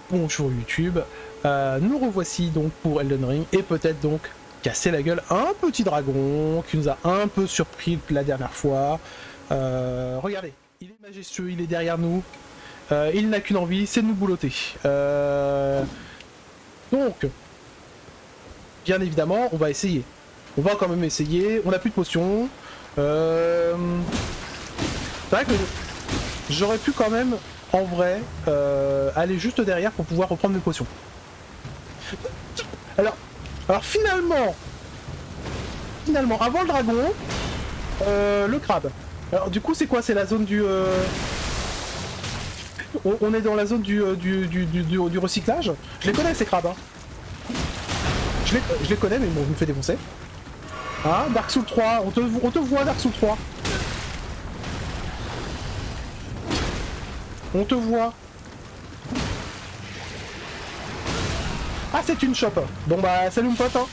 Bonjour YouTube, nous revoici donc pour Elden Ring et peut-être donc casser la gueule à un petit dragon qui nous a un peu surpris la dernière fois. Regardez, il est majestueux, il est derrière nous, il n'a qu'une envie, c'est de nous boulotter. Donc, bien évidemment, on va essayer. On va quand même essayer, on n'a plus de potions. C'est vrai que j'aurais pu quand même, en vrai, aller juste derrière pour pouvoir reprendre mes potions. Alors finalement, avant le dragon, le crabe. Alors du coup, c'est quoi? C'est la zone du... On est dans la zone du recyclage. Je les connais ces crabes. Hein. Je les connais, mais bon, je me fais défoncer. Hein, Dark Souls 3, on te voit Dark Souls 3. On te voit. Ah, c'est une chope. Bon bah, salut mon pote. Hein.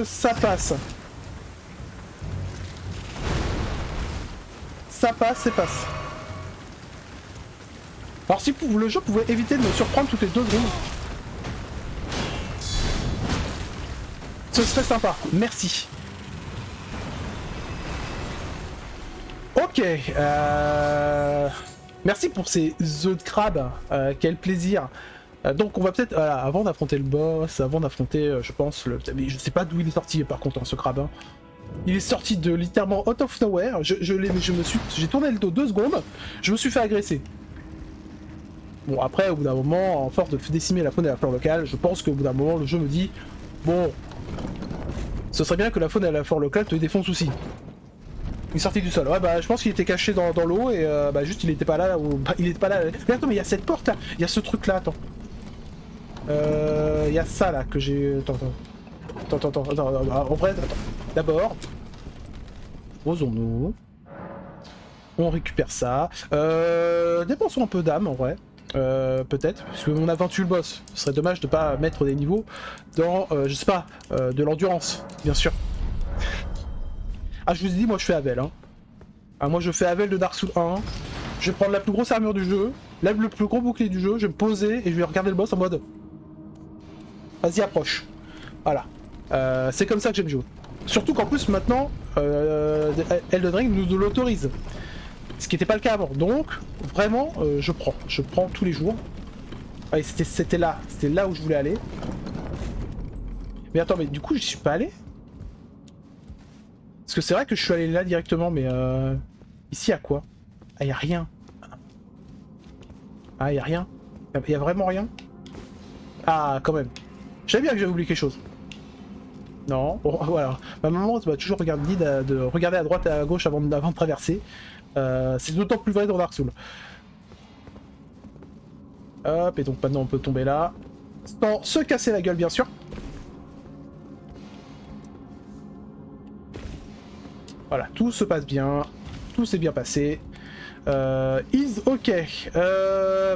Ça passe. Ça passe, c'est passe. Alors si le jeu pouvait éviter de me surprendre toutes les 2 secondes, ce serait sympa. Merci. Ok. Merci pour ces œufs de crabe. Quel plaisir. Donc on va peut-être, avant d'affronter le boss, avant d'affronter, je pense, mais je sais pas d'où il est sorti par contre, hein, ce crabe. Hein. Il est sorti de littéralement out of nowhere. J'ai tourné le dos 2 secondes. Je me suis fait agresser. Bon après, au bout d'un moment, en force de décimer la faune et la flore locale, je pense qu'au bout d'un moment, le jeu me dit, bon, ce serait bien que la faune et la flore locale te défoncent aussi. Il est sorti du sol. Ouais bah je pense qu'il était caché dans l'eau et bah juste il était pas là. Il était pas là. Mais attends, mais il y a cette porte là. Il y a ce truc là. Attends. Il y a ça là que j'ai. Attends. En vrai, attends. D'abord, posons-nous. On récupère ça. Dépensons un peu d'âme en vrai. Peut-être, parce qu'on a vaincu le boss. Ce serait dommage de pas mettre des niveaux dans, je sais pas, de l'endurance, bien sûr. Ah, je vous ai dit, moi je fais Havel. Hein. Ah, moi je fais Havel de Dark Souls 1. Je vais prendre la plus grosse armure du jeu, le plus gros bouclier du jeu, je vais me poser et je vais regarder le boss en mode. Vas-y, approche. Voilà. C'est comme ça que j'aime jouer. Surtout qu'en plus maintenant, Elden Ring nous l'autorise. Ce qui n'était pas le cas avant. Donc, vraiment, je prends. Je prends tous les jours. Allez, c'était là où je voulais aller. Mais attends, mais du coup, je suis pas allé? Parce que c'est vrai que je suis allé là directement, mais ici, à quoi? Ah, y a rien. Ah, y a rien. Y a vraiment rien? Ah, quand même. Je savais bien que j'avais oublié quelque chose. Non, bon, voilà. Ma maman va toujours regarder à droite et à gauche avant de traverser. C'est d'autant plus vrai dans Dark Souls. Hop, et donc maintenant on peut tomber là. Sans se casser la gueule, bien sûr. Voilà, tout se passe bien. Tout s'est bien passé. Is ok.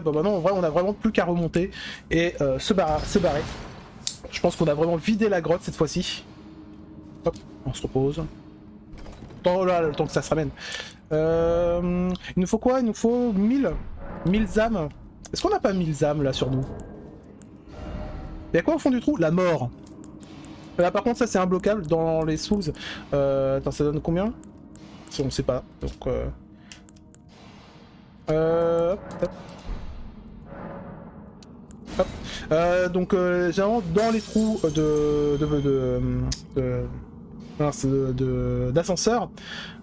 Bon, bah non, en vrai, on a vraiment plus qu'à remonter et se barrer. Je pense qu'on a vraiment vidé la grotte cette fois-ci. Hop, on se repose. Le temps que ça se ramène. Il nous faut quoi? Il nous faut 1000 âmes. Est-ce qu'on n'a pas 1000 âmes là sur nous? Y'a quoi au fond du trou? La mort. Là par contre ça c'est imbloquable dans les Souls. Attends, ça donne combien? Si on sait pas. Donc donc généralement dans les trous d'ascenseur,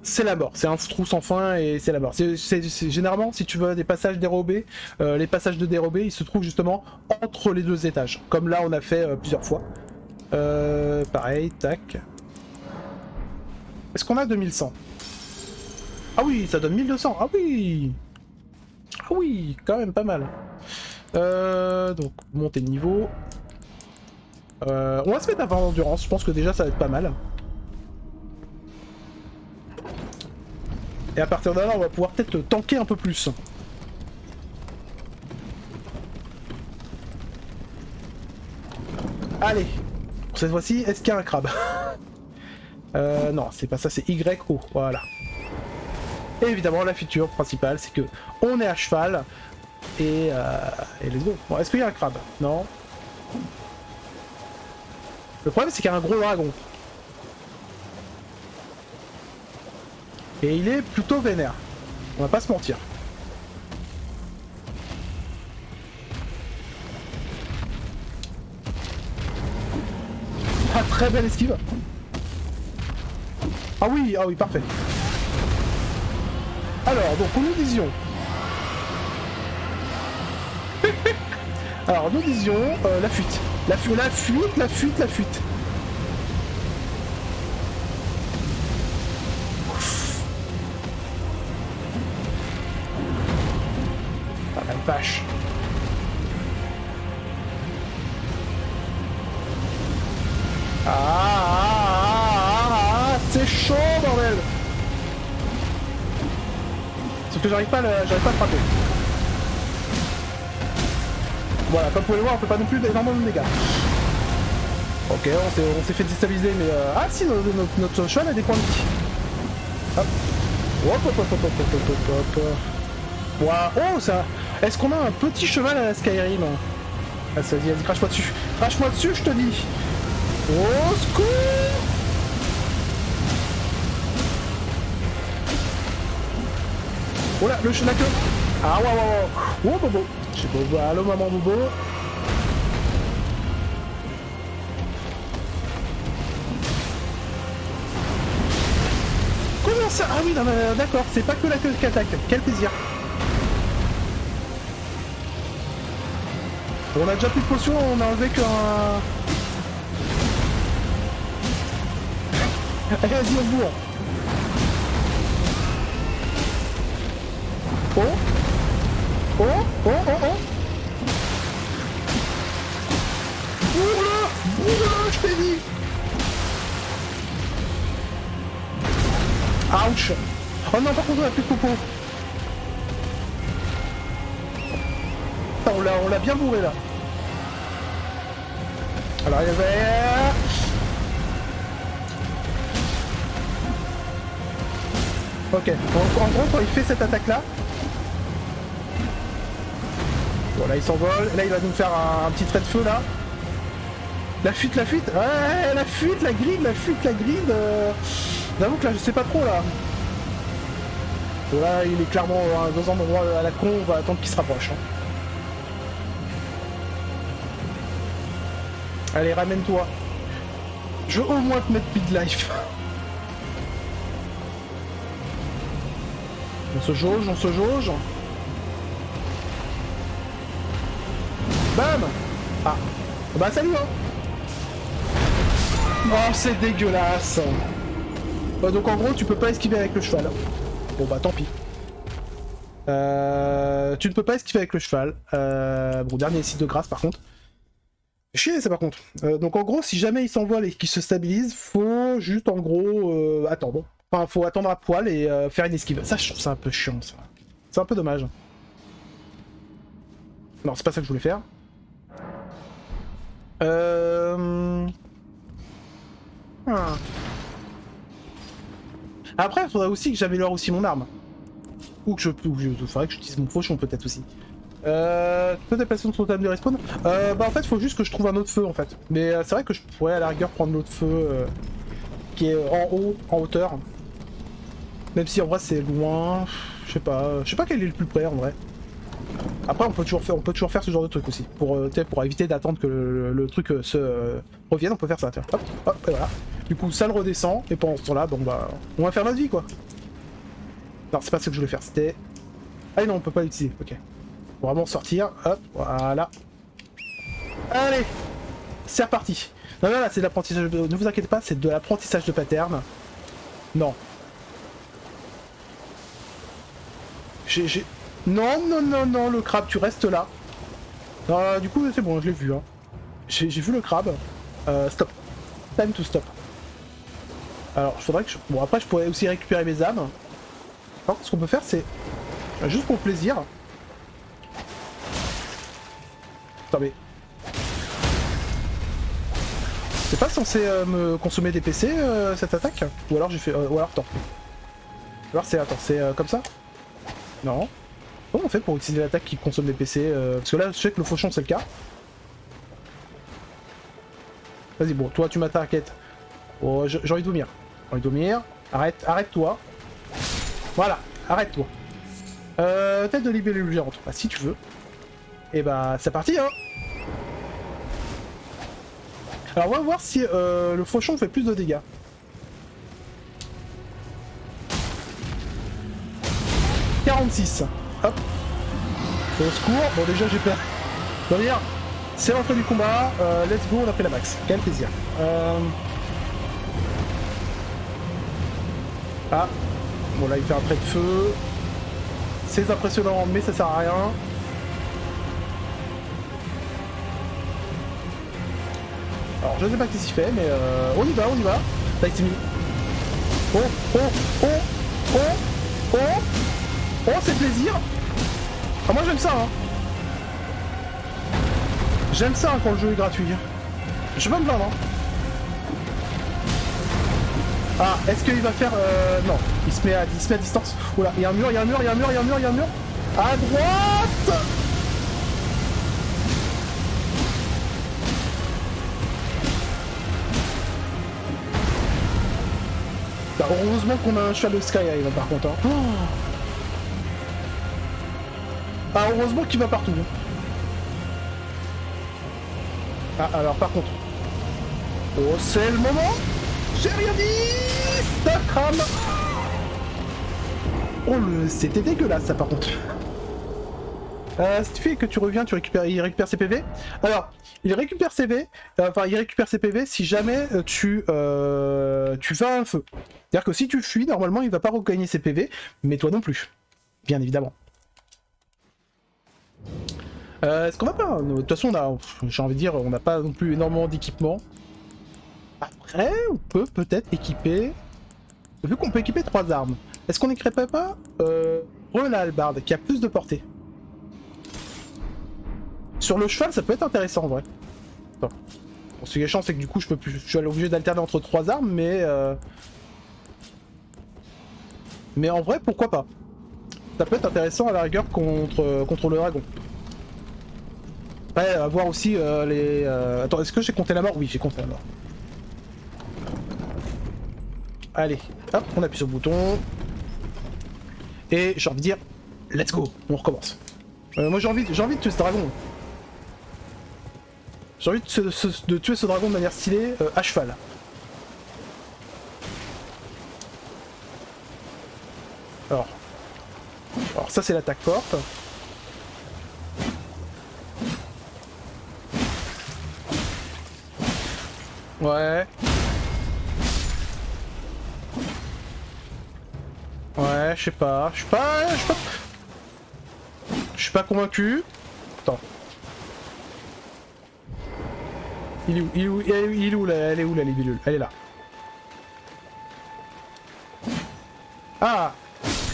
c'est la mort. C'est un trou sans fin et c'est la mort. Généralement, si tu veux des passages dérobés, les passages de dérobés, ils se trouvent justement entre les 2 étages. Comme là, on a fait plusieurs fois. Pareil, tac. Est-ce qu'on a 2100? Ah oui, ça donne 1200. Ah oui! Ah oui, quand même pas mal. Donc, monter de niveau. On va se mettre avant l'endurance. Je pense que déjà, ça va être pas mal. Et à partir de là, on va pouvoir peut-être tanker un peu plus. Allez. Pour cette fois-ci, est-ce qu'il y a un crabe? Non, c'est pas ça, c'est YO. Voilà. Et évidemment, la feature principale, c'est que on est à cheval. Et let's go. Bon, est-ce qu'il y a un crabe? Non. Le problème c'est qu'il y a un gros dragon. Et il est plutôt vénère. On va pas se mentir. Ah, très belle esquive. Ah oui, parfait. Alors, donc nous disions... Alors, nous disions la fuite. La fuite. Ah la vache. C'est chaud, bordel. Sauf que j'arrive pas à frapper. Voilà, comme vous pouvez le voir, on peut pas non plus énormément de dégâts. Ok, on s'est fait déstabiliser, mais... Ah si, notre cheval a des points de vie. Hop. Hop. Wow. Oh, ça... Est-ce qu'on a un petit cheval à la Skyrim? Ah, vas-y, crache-moi dessus. Crache-moi dessus, je te dis. Au secours! Oh là, la queue. Ah, waouh. Oh, Bobo. Je sais pas, allô, maman Bobo. Comment ça? Ah oui, d'accord, c'est pas que la queue qui attaque. Quel plaisir. On a déjà plus de potions, on a enlevé qu'un... Allez, vas-y, on bourre. Oh, bourre-le, je t'ai dit. Ouch. Oh non, par contre, on a plus de popo. On l'a bien bourré, là. Alors, il y avait... Ok, en gros, quand il fait cette attaque-là... Bon, là, il s'envole. Là, il va nous faire un petit trait de feu, là. La fuite. Ouais, la fuite, la grid. J'avoue que là, je sais pas trop, là. Bon, là, il est clairement dans un endroit à la con. On va attendre qu'il se rapproche. Hein. Allez, ramène-toi. Je veux au moins te mettre speed life. On se jauge. Bam. Ah. Bah salut hein. Oh c'est dégueulasse. Donc en gros tu peux pas esquiver avec le cheval. Bon bah tant pis. Tu ne peux pas esquiver avec le cheval. Bon dernier site de grâce par contre. Chier ça par contre. Donc en gros si jamais il s'envole et qu'il se stabilise, faut juste en gros attendre. Enfin faut attendre à poil et faire une esquive. Ça je trouve ça un peu chiant ça. C'est un peu dommage. Non c'est pas ça que je voulais faire. Après il faudrait aussi que j'améliore aussi mon arme. Ou que faudrait que j'utilise mon fauchon peut-être aussi. Tu peux déplacer ton totem de respawn? Bah en fait faut juste que je trouve un autre feu en fait. Mais c'est vrai que je pourrais à la rigueur prendre l'autre feu qui est en haut, en hauteur. Même si en vrai c'est loin, je sais pas quel est le plus près en vrai. Après on peut toujours faire ce genre de truc aussi. Pour éviter d'attendre que le truc se revienne, on peut faire ça, tiens. Hop, et voilà. Du coup ça le redescend, et pendant ce temps là, bon bah on va faire notre vie quoi. Non c'est pas ce que je voulais faire, c'était... Ah non on peut pas l'utiliser, ok. Faut vraiment sortir, hop, voilà. Allez, c'est reparti. Non là c'est de l'apprentissage, ne vous inquiétez pas, c'est de l'apprentissage de pattern. Non. Non, le crabe, tu restes là. Du coup, c'est bon, je l'ai vu. Hein. J'ai vu le crabe. Stop. Time to stop. Alors, il faudrait que je... Bon, après, je pourrais aussi récupérer mes âmes. Alors, ce qu'on peut faire, c'est... Juste pour le plaisir. Attends, mais... C'est pas censé me consommer des PC, cette attaque? Ou alors j'ai fait... ou alors, attends. Alors, c'est... Attends, c'est comme ça? Non. Comment on fait pour utiliser l'attaque qui consomme des PC parce que là, je sais que le fauchon, c'est le cas. Vas-y, bon, toi, tu m'attaques. Oh, j'ai envie de vomir. J'ai envie de vomir. Arrête-toi. Voilà, arrête-toi. Tête de libellule géante. Bah, si tu veux. Et bah, c'est parti, hein. Alors, on va voir si le fauchon fait plus de dégâts. « 46. Hop. Au secours. Bon, déjà, j'ai peur. On va dire, c'est l'entrée du combat. Let's go, on a pris la max. Quel plaisir. Ah. Bon, là, il fait un trait de feu. C'est impressionnant, mais ça sert à rien. Alors, je sais pas qu'est-ce qu'il fait, mais on y va. Là, il s'est mis. Oh, c'est plaisir. Ah, moi, j'aime ça, hein. J'aime ça hein, quand le jeu est gratuit. Je vais me plaindre, hein. Ah, est-ce qu'il va faire... non, il se met à distance. Oula, il y a un mur. À droite. Bah, heureusement qu'on a un Shadow Sky là, par contre. Hein. Oh. Ah, heureusement qu'il va partout. Ah, alors par contre... Oh, c'est le moment. J'ai rien dit. Ça crame. Oh, c'était dégueulasse, ça, par contre. Ce qui fait que tu reviens, il récupère ses PV. Alors, il récupère ses PV si jamais tu vas à un feu. C'est-à-dire que si tu fuis, normalement, il va pas regagner ses PV, mais toi non plus. Bien évidemment. Est-ce qu'on va pas... De toute façon, j'ai envie de dire, on n'a pas non plus énormément d'équipement. Après, on peut peut-être équiper... Vu qu'on peut équiper 3 armes, est-ce qu'on n'équiperait pas la hallebarde, qui a plus de portée? Sur le cheval, ça peut être intéressant en vrai. Bon, ce qui est chiant, c'est que du coup, je suis obligé d'alterner entre 3 armes, mais en vrai, pourquoi pas? Ça peut être intéressant à la rigueur contre le dragon. Après, à voir aussi les... Attends, est-ce que j'ai compté la mort? Oui, j'ai compté la mort. Allez, hop, on appuie sur le bouton. Et j'ai envie de dire, let's go, on recommence. Moi j'ai envie de tuer ce dragon. J'ai envie de tuer ce dragon de manière stylée, à cheval. Alors ça c'est l'attaque forte. Ouais. Ouais, je sais pas. Je suis pas convaincu. Attends. Il est où elle est où la libellule? Elle est là. Ah!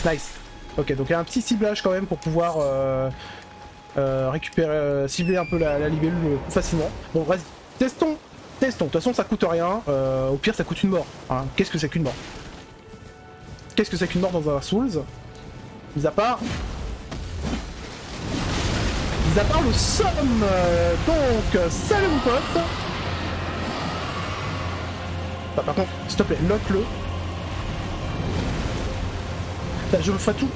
Nice. Ok, donc il y a un petit ciblage quand même pour pouvoir récupérer, cibler un peu la libellule plus facilement. Bon, vas-y. Testons. De toute façon, ça coûte rien. Au pire, ça coûte une mort. Hein. Qu'est-ce que c'est qu'une mort? Qu'est-ce que c'est qu'une mort dans un Souls? Mis à part le somme. Donc, salut mon pote. Ah, par contre, s'il te plaît, lock-le. Je me fais tout.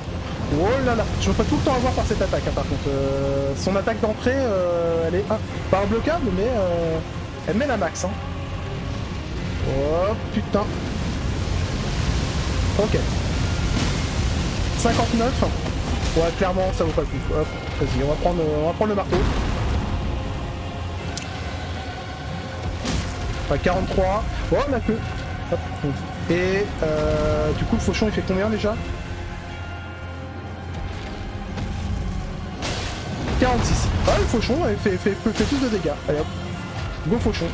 Oh là là, je me fais tout le temps avoir par cette attaque, hein, par contre. Son attaque d'entrée, elle est pas imbloquable, mais elle met la max. Hein. Oh putain. Ok. 59. Ouais, clairement, ça vaut pas le coup. Hop, vas-y, on va prendre le marteau. Enfin, 43. Oh, la queue. Hop. Et du coup, le fauchon, il fait combien déjà? 46. Ah, le fauchon fait plus de dégâts. Allez hop. Go fauchon.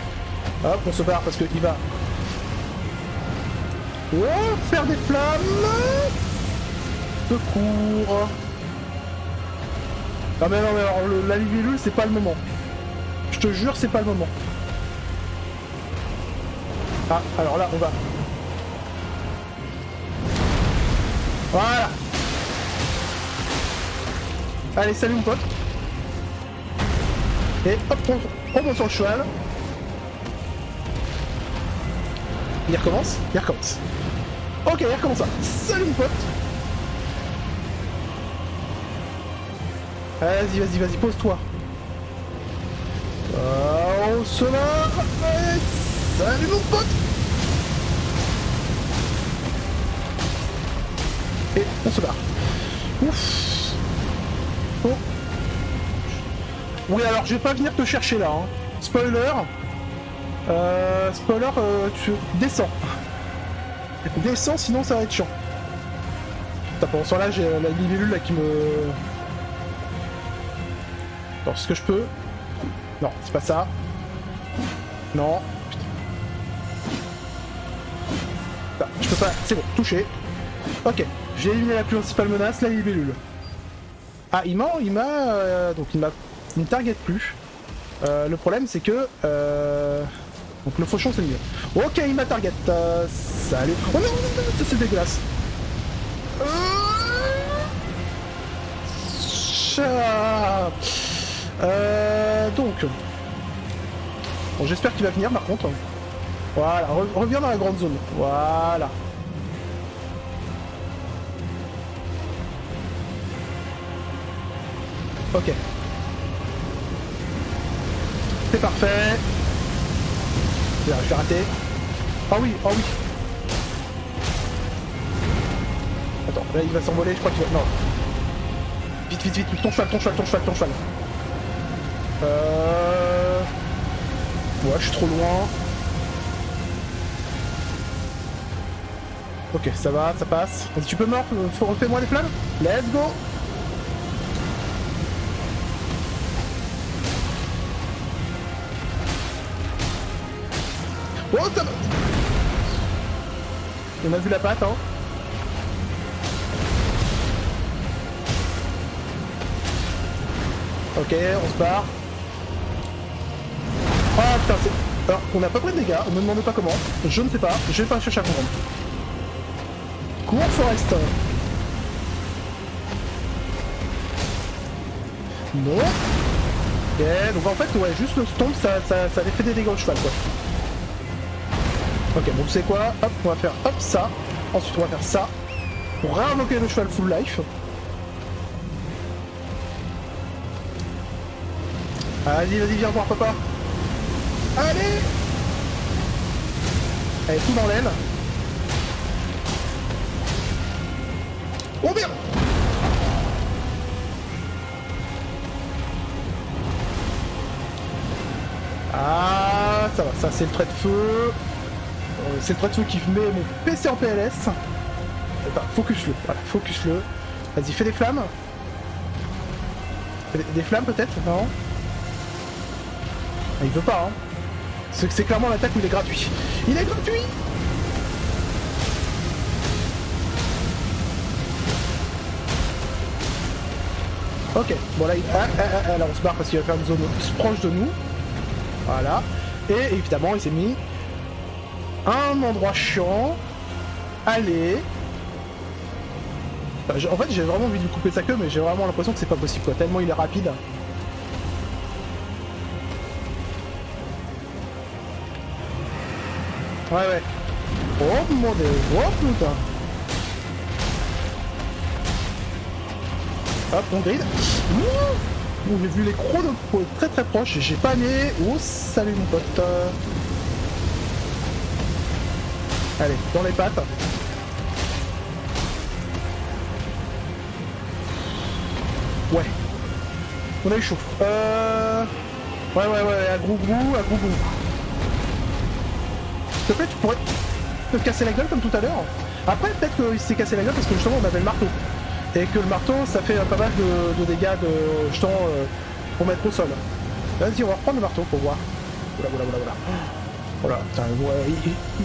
Hop, on se barre parce qu'il va... Oh, faire des flammes. Secours. Ah mais non, mais alors, la libellule, c'est pas le moment. Je te jure, c'est pas le moment. Ah, alors là, on va... Voilà. Allez, salut mon pote. Et hop, on monte sur le cheval. Il recommence. Ok, il recommence ça. Salut mon pote. Vas-y, pose-toi. On se lave. Salut mon pote. Et on se barre. Ouf. Oh. Oui, alors je vais pas venir te chercher là. Hein. Spoiler. Tu descends. Descends, sinon ça va être chiant. Putain, pendant ce temps-là, j'ai la libellule là qui me... Alors, est-ce que je peux? Non, c'est pas ça. Non. Putain. Ah, je peux pas... C'est bon, touché. Ok, j'ai éliminé la principale menace, la libellule. Ah, il m'a... donc il me target plus. Le problème, c'est que... Donc le fauchon, c'est mieux. Ok, il m'a target. Salut. Oh non, ça c'est dégueulasse. Donc... Bon, j'espère qu'il va venir, par contre. Voilà, reviens dans la grande zone. Voilà. Ok. C'est parfait. Là, je vais rater. Ah oui, ah oui. Attends, là il va s'envoler, je crois qu'il va... Non. Vite, ton cheval. Ouais, je suis trop loin. Ok, ça va, ça passe. Vas-y, tu peux mort, refais-moi les flammes. Let's go. Oh, ça va. On a vu la patte, hein. Ok, on se barre. Oh putain, c'est... Alors, on a pas pris de dégâts, on me demande pas comment. Je ne sais pas, je vais pas chercher à comprendre. Cours, Forest. Non. Ok, donc en fait, ouais, juste le stomp, ça les fait des dégâts au cheval, quoi. Ok, bon, tu sais quoi? Hop, on va faire hop ça. Ensuite, on va faire ça. Pour réinvoquer le cheval full life. Vas-y, viens voir, papa. Allez! Allez, tout dans l'aile. Oh merde! Ah, ça va, ça c'est le trait de feu. C'est le trait de feu qui met mon PC en PLS. Attends, focus-le, voilà, focus-le. Vas-y, fais des flammes. Des flammes peut-être? Non? Ah, il veut pas, hein. C'est clairement l'attaque où il est gratuit. Il est gratuit! Ok, bon là, là on se barre parce qu'il va faire une zone proche de nous. Voilà. Et évidemment, il s'est mis un endroit chiant. Allez. En fait, j'ai vraiment envie de lui couper sa queue, mais j'ai vraiment l'impression que c'est pas possible, quoi. Tellement il est rapide. Ouais. Oh mon dieu, oh putain. Hop, on grid. Ouh, j'ai vu les crocs de très proches, j'ai pas né. Oh, salut mon pote. Allez, dans les pattes. Ouais. On a eu chaud. Ouais, à gros goût. S'il te plaît, tu pourrais te casser la gueule comme tout à l'heure. Après, peut-être qu'il s'est cassé la gueule parce que justement on avait le marteau. Et que le marteau, ça fait pas mal de dégâts de jetons pour mettre au sol. Vas-y, on va reprendre le marteau pour voir. Oula. Voilà, putain,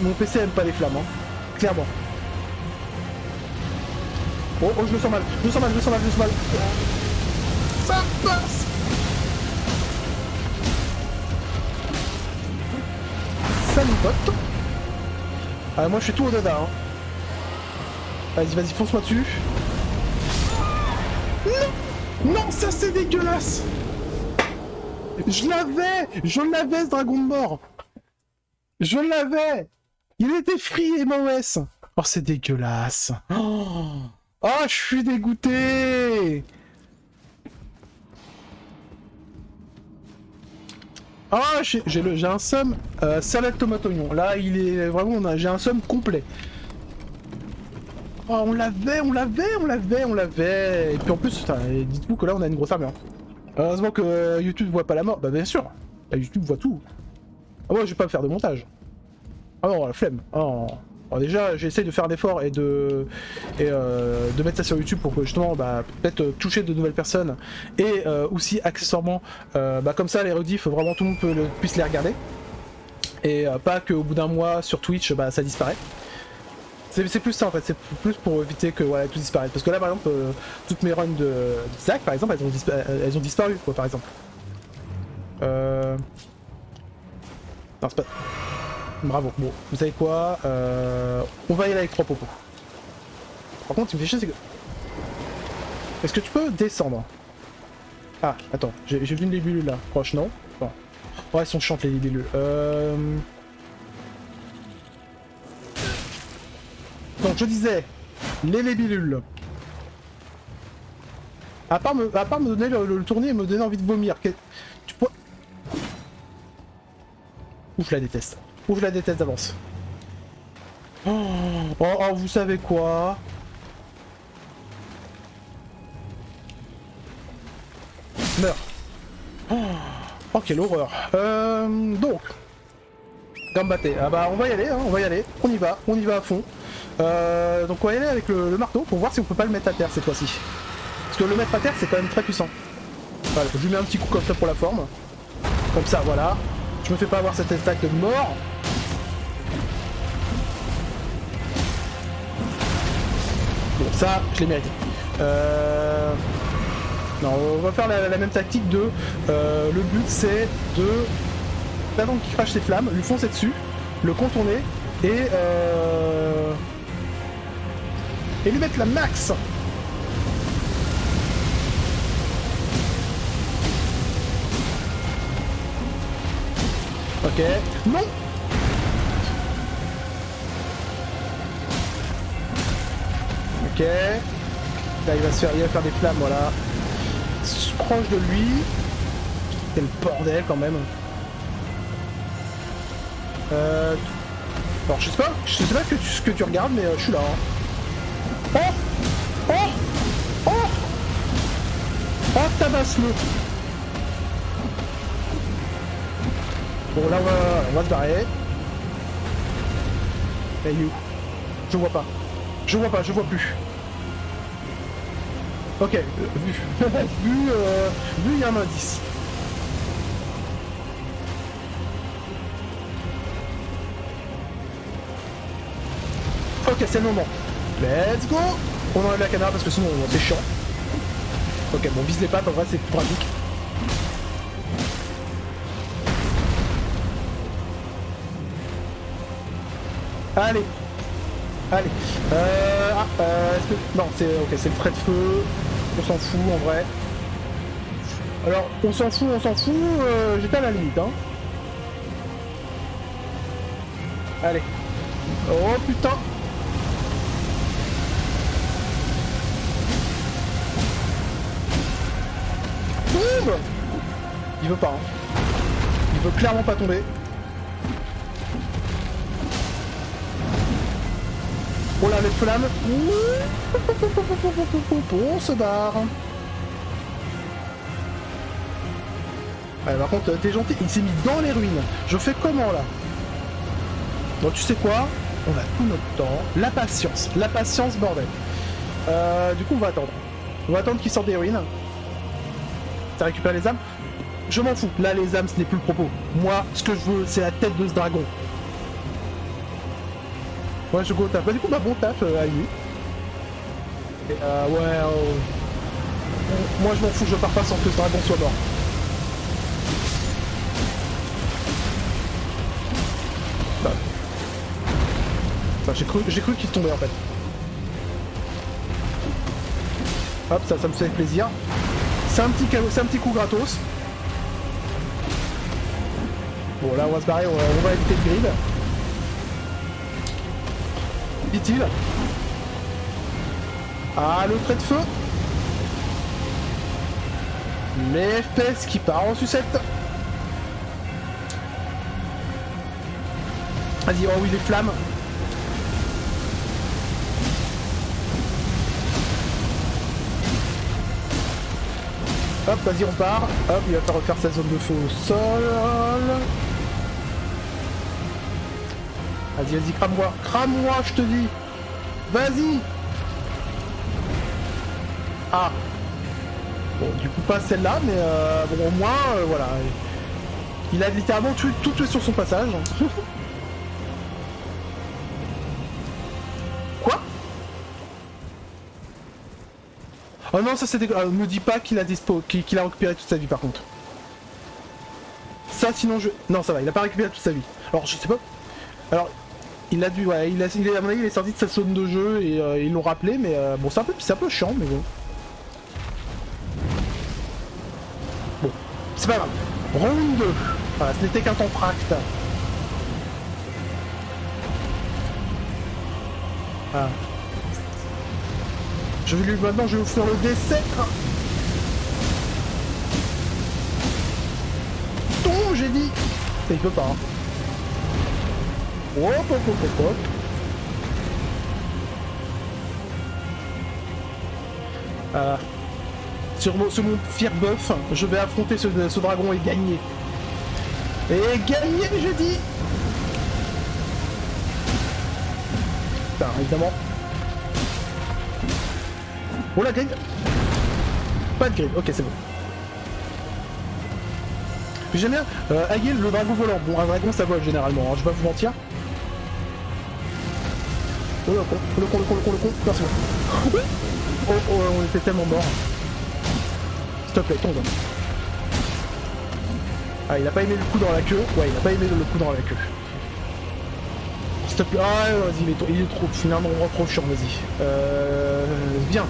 mon PC aime pas les flammes, hein. Clairement. Oh, je me sens mal. Ça passe. Salut pote. Ah, moi je fais tout au dada, hein. Vas-y, fonce-moi dessus. Non. Non, ça c'est dégueulasse. Je l'avais ce dragon de mort. Je l'avais. Il était free MOS. Oh, c'est dégueulasse. Oh, je suis dégoûté. Ah, j'ai un somme salade tomate oignon. Là, il est vraiment, j'ai un somme complet. Oh, on l'avait. Et puis en plus, dites-vous que là, on a une grosse armure. Heureusement que YouTube voit pas la mort. Bah bien sûr. Bah, YouTube voit tout. Ah ouais, je vais pas me faire de montage. Ah non, la flemme. Oh. Alors déjà, j'essaye de faire un effort et de mettre ça sur YouTube pour que justement, bah, peut-être toucher de nouvelles personnes et aussi accessoirement, bah, comme ça, les rediffs, vraiment tout le monde puisse les regarder et pas qu'au bout d'un mois sur Twitch, bah, ça disparaît. C'est plus ça en fait, c'est plus pour éviter que voilà, tout disparaisse. Parce que là, par exemple, toutes mes runs d'Isaac, par exemple, elles ont disparu, quoi, par exemple. Non, c'est pas... Bravo. Bon, vous savez quoi, on va y aller avec 3 popos. Par contre, ce qui me fait chier, c'est que... Est-ce que tu peux descendre? Ah, attends, j'ai vu une libellule là. Proche, non? Bon. Ouais, elles sont chiantes les libellules. Donc, je disais, les libellules. À part me donner le tournis et me donner envie de vomir. Tu peux... Ouf, je la déteste. Ouf, je la déteste d'avance. Oh, vous savez quoi? Meurs. Oh, quelle horreur. Donc. Gambaté. Ah bah, on va y aller, hein, on va y aller. On y va à fond. Donc, on va y aller avec le marteau pour voir si on peut pas le mettre à terre cette fois-ci. Parce que le mettre à terre, c'est quand même très puissant. Voilà, je lui mets un petit coup comme ça pour la forme. Comme ça, voilà. Je me fais pas avoir cette attaque de mort. Bon, ça, je l'ai mérité. Non, on va faire la même tactique de... le but, c'est de... Avant qu'il crache ses flammes, lui foncer dessus, le contourner, et lui mettre la max. Ok. Non. Ok. Là, il va faire des flammes, voilà. Proche de lui. Quel bordel, quand même. Alors, je sais pas ce que tu regardes, mais je suis là. Hein. Oh. Oh. Oh. Oh, tabasse-le. Bon, là, on va se barrer. Hey, you. Je vois pas. Je vois plus. Ok, vu. vu, il y a un indice. Ok, c'est le moment. Let's go. On enlève la caméra parce que sinon c'est chiant. Ok, bon, vise les pattes, en vrai c'est plus pratique. Allez. Est-ce que... Non, c'est ok, c'est le frais de feu. On s'en fout en vrai. Alors, on s'en fout. J'étais à la limite, hein. Allez. Oh putain. Boum. Il veut pas, hein. Il veut clairement pas tomber. On la met de flamme. On se barre. Ouais, par contre, t'es gentil. Il s'est mis dans les ruines. Je fais comment là? Bon, tu sais quoi? On a tout notre temps. La patience, bordel. Du coup, on va attendre. On va attendre qu'il sorte des ruines. T'as récupéré les âmes? Je m'en fous. Là, les âmes, ce n'est plus le propos. Moi, ce que je veux, c'est la tête de ce dragon. Ouais, je go taf. Bah, du coup, bah, bon taf à lui. Et, ouais. Moi, je m'en fous, je pars pas sans que ce dragon soit mort. Bah. Bah, j'ai cru qu'il tombait en fait. Hop, ça me fait plaisir. C'est un petit coup gratos. Bon là on va se barrer, on va éviter le grid. Dit-il. Ah, le trait de feu. Les FPS qui part en sucette. Vas-y, oh oui, les flammes. Hop, vas-y, on part. Hop, il va falloir refaire sa zone de feu au sol. Vas-y, vas-y, crame-moi. Crame-moi, je te dis. Vas-y. Ah. Bon, du coup, pas celle-là, mais bon, au moins, voilà. Il a littéralement tout tué sur son passage. Quoi? Oh non, ça c'était... me dis pas qu'il a qu'il a récupéré toute sa vie, par contre. Ça, sinon je... Non, ça va, il a pas récupéré toute sa vie. Alors, je sais pas... Alors, il a dû... Ouais, à mon avis, il est sorti de sa zone de jeu et ils l'ont rappelé, mais bon, c'est un peu chiant, mais bon. Bon, c'est pas grave. Round 2. Voilà, ce n'était qu'un temps tract. Ah. Maintenant, je vais vous faire le décès. Tombe, j'ai dit. Il peut pas. Hein. Hop, hop, hop, hop, hop. Sur mon fier buff, je vais affronter ce dragon et gagner. Et gagner, je dis. Putain, évidemment. Oh la grid. Pas de grid, ok c'est bon. J'aime bien Aguil, le dragon volant. Bon, un dragon ça vole généralement, hein, je vais pas vous mentir. Oh le con, merci. Oh, on était tellement morts. S'il te plaît, tombe. Ah, il a pas aimé le coup dans la queue. Ouais, il a pas aimé le coup dans la queue. S'il te plaît. Ah, vas-y, il est trop. Finalement, on trop chiant, vas-y. Bien.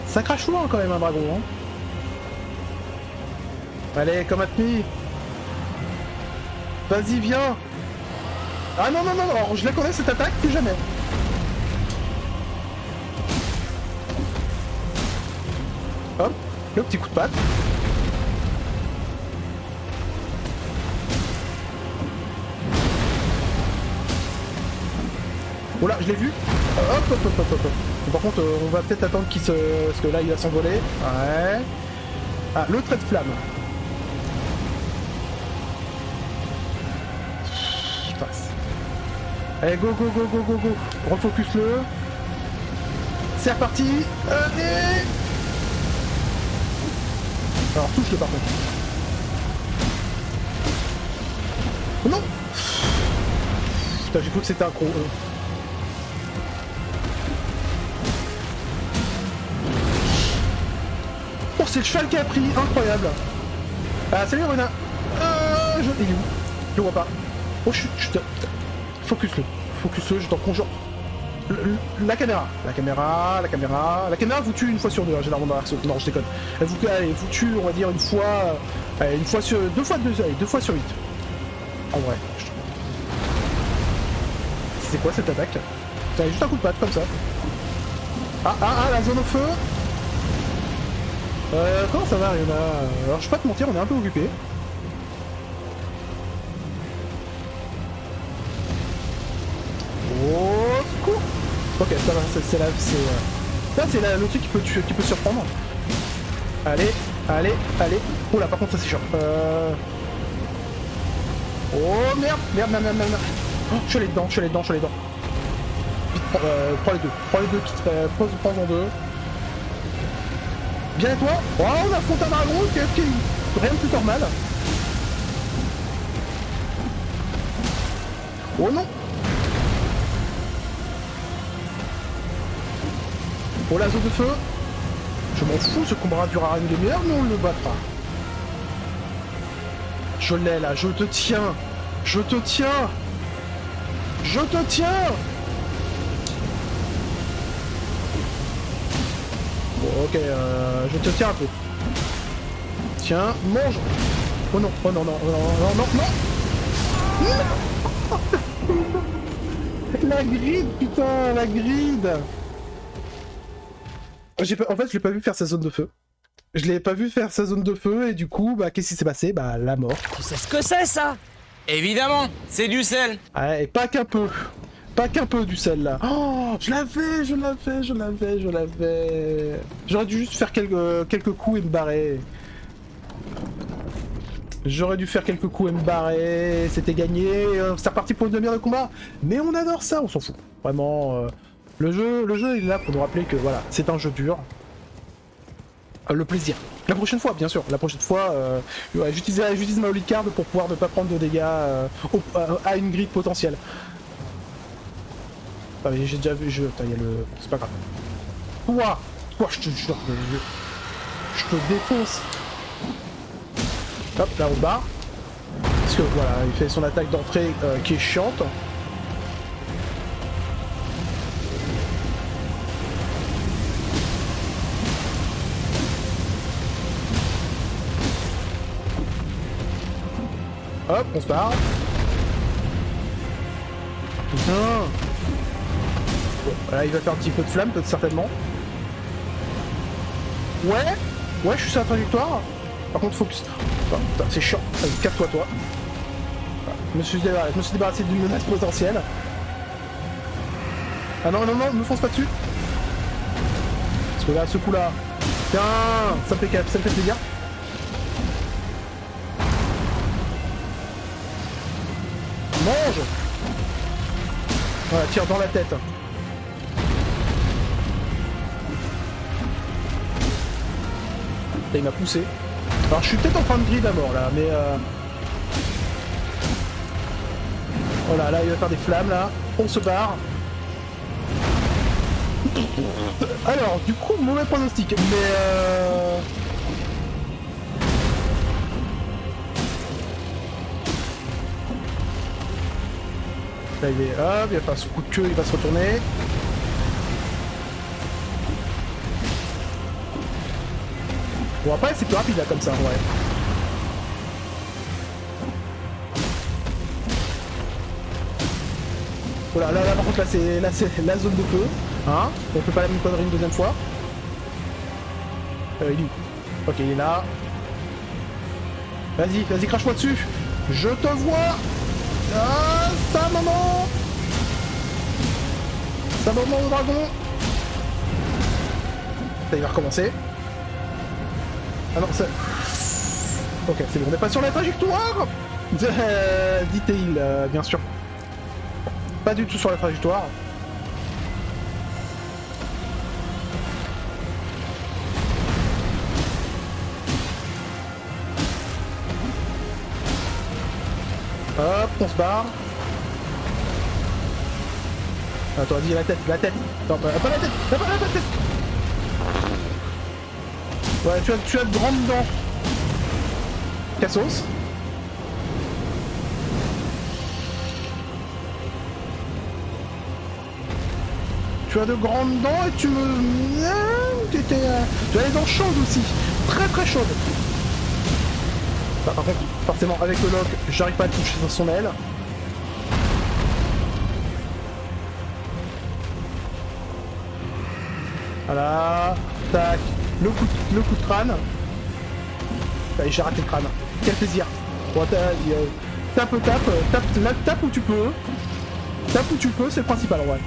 Ça crache loin quand même un dragon, hein. Allez, comme Atmi. Vas-y, viens. Ah non, non, non, alors je la connais cette attaque, plus jamais. Hop, le petit coup de patte. Oh là, je l'ai vu. Hop, hop, hop, hop, hop. Bon, par contre, on va peut-être attendre qu'il se... Parce que là, il va s'envoler. Ouais. Ah, le trait de flamme. Je passe. Allez, go, go, go, go, go, go. Refocus-le. C'est reparti. Allez. Alors, touche-le par contre. Oh non. Putain, j'ai cru que c'était un gros... Oh, c'est le cheval qui a pris, incroyable. Ah, salut Runa. Il est où? Je le vois pas. Oh, chut, focus-le. Focus-le, je t'en conjure. La caméra vous tue une fois sur deux, hein, généralement dans Dark Souls. Non, je déconne. Elle vous tue, on va dire, une fois sur... Deux fois sur 8. En vrai, je trouve. C'est quoi cette attaque? T'as juste un coup de patte, comme ça. Ah, la zone au feu. Comment ça va, Riona? Alors, je vais pas te mentir, on est un peu occupé. Oh, secours. Ok, ça va, c'est là, là, c'est le truc qui peut surprendre. Allez. Oh là, par contre, ça c'est chiant. Oh, merde. Oh, je suis allé dedans. Vite, prends les deux. Qui prends en deux. Bien et toi? Oh, on affronte un dragon qui rien de plus normal. Oh non. Oh, la zone de feu. Je m'en fous, ce combat durera une demi-heure, mais on le battra. Je l'ai là, je te tiens. ok, je te tiens un peu. Tiens, mange. Oh non, oh non, non, non, non, non, non. La grid, putain, la grid. En fait, je l'ai pas vu faire sa zone de feu. Je l'ai pas vu faire sa zone de feu et du coup, bah, qu'est-ce qui s'est passé? Bah, la mort. Tu sais ce que c'est, ça? Évidemment, c'est du sel. Ouais, et pas qu'un peu. Pas qu'un peu du sel, là. Oh, je l'avais, je l'avais, je l'avais, je l'avais. J'aurais dû juste faire quelques coups et me barrer. J'aurais dû faire quelques coups et me barrer, c'était gagné, c'est reparti pour une demi-heure de combat. Mais on adore ça, on s'en fout. Vraiment, le jeu il est là pour nous rappeler que voilà, c'est un jeu dur. Le plaisir. La prochaine fois, bien sûr. La prochaine fois, ouais, j'utilise ma holy card pour pouvoir ne pas prendre de dégâts à une grille potentielle. Ah mais j'ai déjà vu, Attends, il y a le... C'est pas grave. Ouah, je te défonce. Hop, là on barre. Parce que voilà, il fait son attaque d'entrée qui est chiante. Hop, on se barre. Putain. Bon, là il va faire un petit peu de flamme, peut-être certainement. Ouais, je suis sur la trajectoire. Par contre, focus. Oh, putain, c'est chiant. Allez, casse-toi, toi. Je me suis débarrassé d'une menace potentielle. Ah non, non, non, me fonce pas dessus. Parce que là, ce coup-là... Tiens, ça me fait plaisir. Mange. Voilà, tire dans la tête. Et il m'a poussé. Alors je suis peut-être en train de grid à mort là, mais oh là, là il va faire des flammes là, on se barre. Alors du coup mauvais pronostic, mais là il est hop, il va faire ce coup de queue, il va se retourner. Bon après c'est plus rapide là comme ça, ouais. Voilà, là par contre là c'est la zone de feu, hein. On fait pas la même connerie une deuxième fois. Il est où? Ok, il est là. Vas-y, crache-moi dessus. Je te vois. Ah, ça maman. Ça maman au dragon. Ça il va recommencer. Ah non, ça... Ok, c'est bon, on n'est pas sur la trajectoire. Dit-il, bien sûr. Pas du tout sur la trajectoire. Hop, on se barre. Attends, vas-y, la tête. Non, pas la tête, pas la tête. Ouais, tu as de grandes dents. Cassos. Tu as de grandes dents et tu me... Tu as les dents chaudes aussi. Très chaudes. Bah, par contre, forcément, avec le lock, j'arrive pas à toucher son aile. Voilà. Tac. Le coup de crâne. Allez, j'ai raté le crâne. Quel plaisir. Bon, tape où tu peux. Tape où tu peux, c'est le principal, ouais.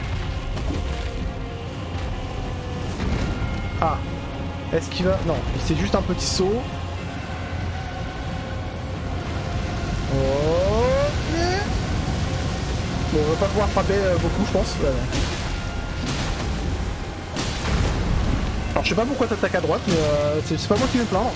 Ah. Est-ce qu'il va... Non, c'est juste un petit saut. Ok. Bon, on va pas pouvoir frapper beaucoup, je pense. Alors, je sais pas pourquoi t'attaques à droite, mais c'est pas moi qui vais me plaindre.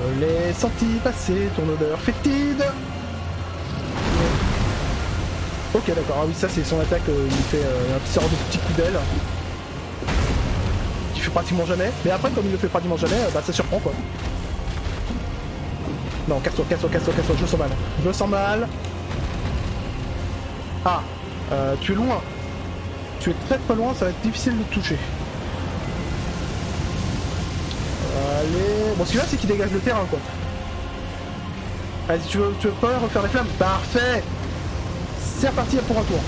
Je l'ai senti passer, ton odeur fétide. Ok, d'accord. Ah oui, ça c'est son attaque. Il fait un sort de petit coup d'aile. Qui fait pratiquement jamais. Mais après, comme il le fait pratiquement jamais, bah ça surprend quoi. Non, casse-toi. Je le sens mal. Ah, tu es loin. Tu es très loin, ça va être difficile de te toucher. Allez... Bon, celui-là, c'est qu'il dégage le terrain, quoi. Vas-y, tu veux pas refaire les flammes? Parfait. C'est reparti pour un tour.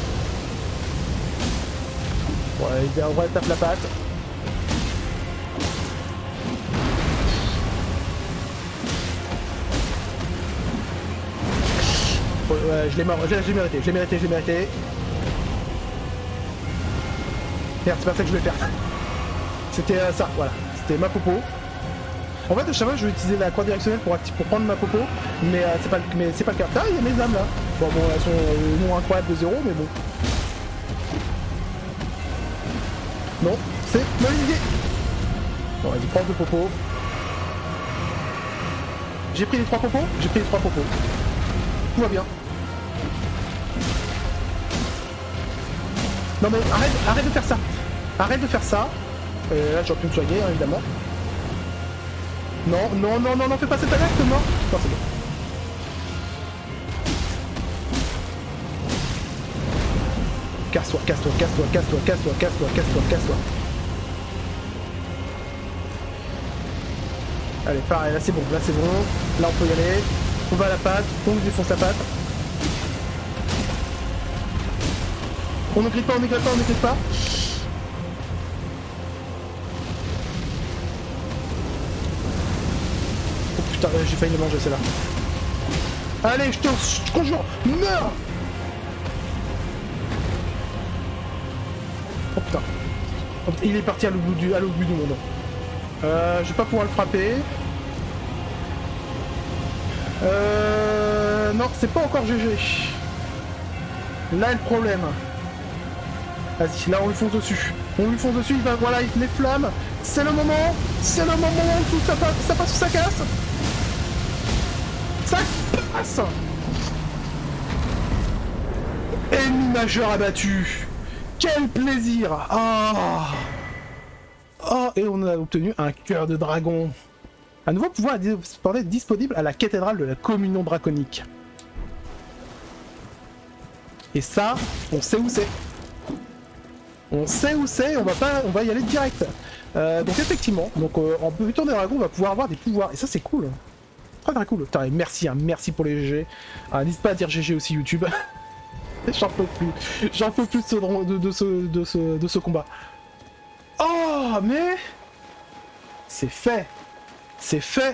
Ouais, il va tape la patte. Ouais, je l'ai mérité. Merde, c'est pas ça que je voulais faire. C'était ça, voilà. C'était ma popo. En fait, à chaque fois, je vais utiliser la croix directionnelle pour prendre ma popo, mais c'est pas le cas. Ah, il y a mes âmes là. Bon, elles sont non incroyables de 0, mais bon. Non, c'est mauvaise idée. Bon, vas-y, prends 2 popos. J'ai pris les 3 popos. Tout va bien. Non mais arrête de faire ça. Arrête de faire ça. Là j'aurais pu me soigner, hein, évidemment. Non, fais pas cette attaque, non. Non, c'est bon. Casse-toi. Allez, pareil, là c'est bon. Là on peut y aller. On va à la patte, on défonce la patte. On ne grille pas. Oh putain, j'ai failli le manger celle-là. Allez, je te conjure, meurs. Oh putain. Il est parti à l'autre bout du monde. Je vais pas pouvoir le frapper. Non, c'est pas encore GG. Là est le problème. Vas-y, là on lui fonce dessus. Il va, voilà, il les flammes. C'est le moment où tout ça passe ou ça casse. Ça passe. Ennemi majeur abattu. Quel plaisir. Et on a obtenu un cœur de dragon. Un nouveau pouvoir est disponible à la cathédrale de la communion draconique. Et ça, on sait où c'est. On va y aller direct. Donc effectivement, en butant des dragons, on va pouvoir avoir des pouvoirs. Et ça, c'est cool. Très cool. Putain, merci pour les GG. N'hésite pas à dire GG aussi YouTube. J'en peux plus de ce combat. Oh, mais... C'est fait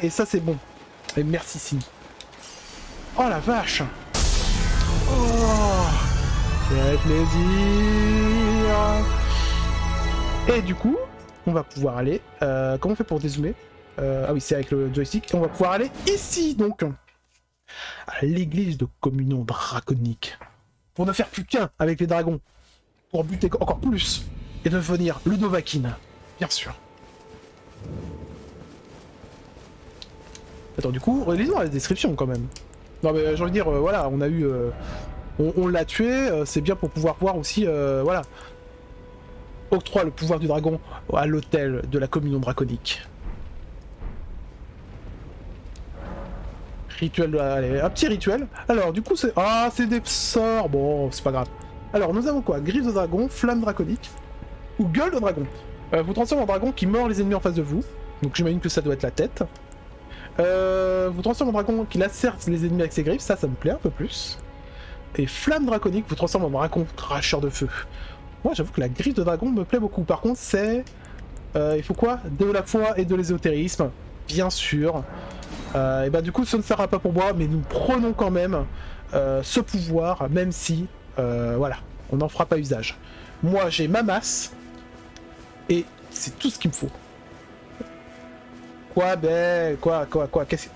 et ça, c'est bon. Et merci, Sini. Oh, la vache. Oh, quel plaisir. Et du coup, on va pouvoir aller... comment on fait pour dézoomer? Ah oui, c'est avec le joystick. Et on va pouvoir aller ici, donc. À l'église de communion draconique. Pour ne faire plus qu'un avec les dragons. Pour buter encore plus. Et devenir le Dovahkiin. Bien sûr. Attends, du coup, lisons la description quand même. Non mais j'ai envie de dire, voilà, on a eu... on l'a tué, c'est bien pour pouvoir voir aussi, voilà. Octroie le pouvoir du dragon à l'autel de la communion draconique. Rituel, allez, un petit rituel. Alors, du coup, c'est... Ah, c'est des sorts. Bon, c'est pas grave. Alors, nous avons quoi? Griffe de dragon, flamme draconique ou gueule de dragon. Vous transformez en dragon qui mord les ennemis en face de vous. Donc, j'imagine que ça doit être la tête. Vous transformez en dragon qui lacère les ennemis avec ses griffes. Ça me plaît un peu plus. Et flamme draconique, vous transformez en dragon cracheur de feu. Moi, j'avoue que la griffe de dragon me plaît beaucoup. Par contre, c'est... il faut quoi? De la foi et de l'ésotérisme. Bien sûr. Et bah du coup ça ne sera pas pour moi, mais nous prenons quand même ce pouvoir, même si voilà, on n'en fera pas usage. Moi j'ai ma masse et c'est tout ce qu'il me faut. Quoi, qu'est-ce que...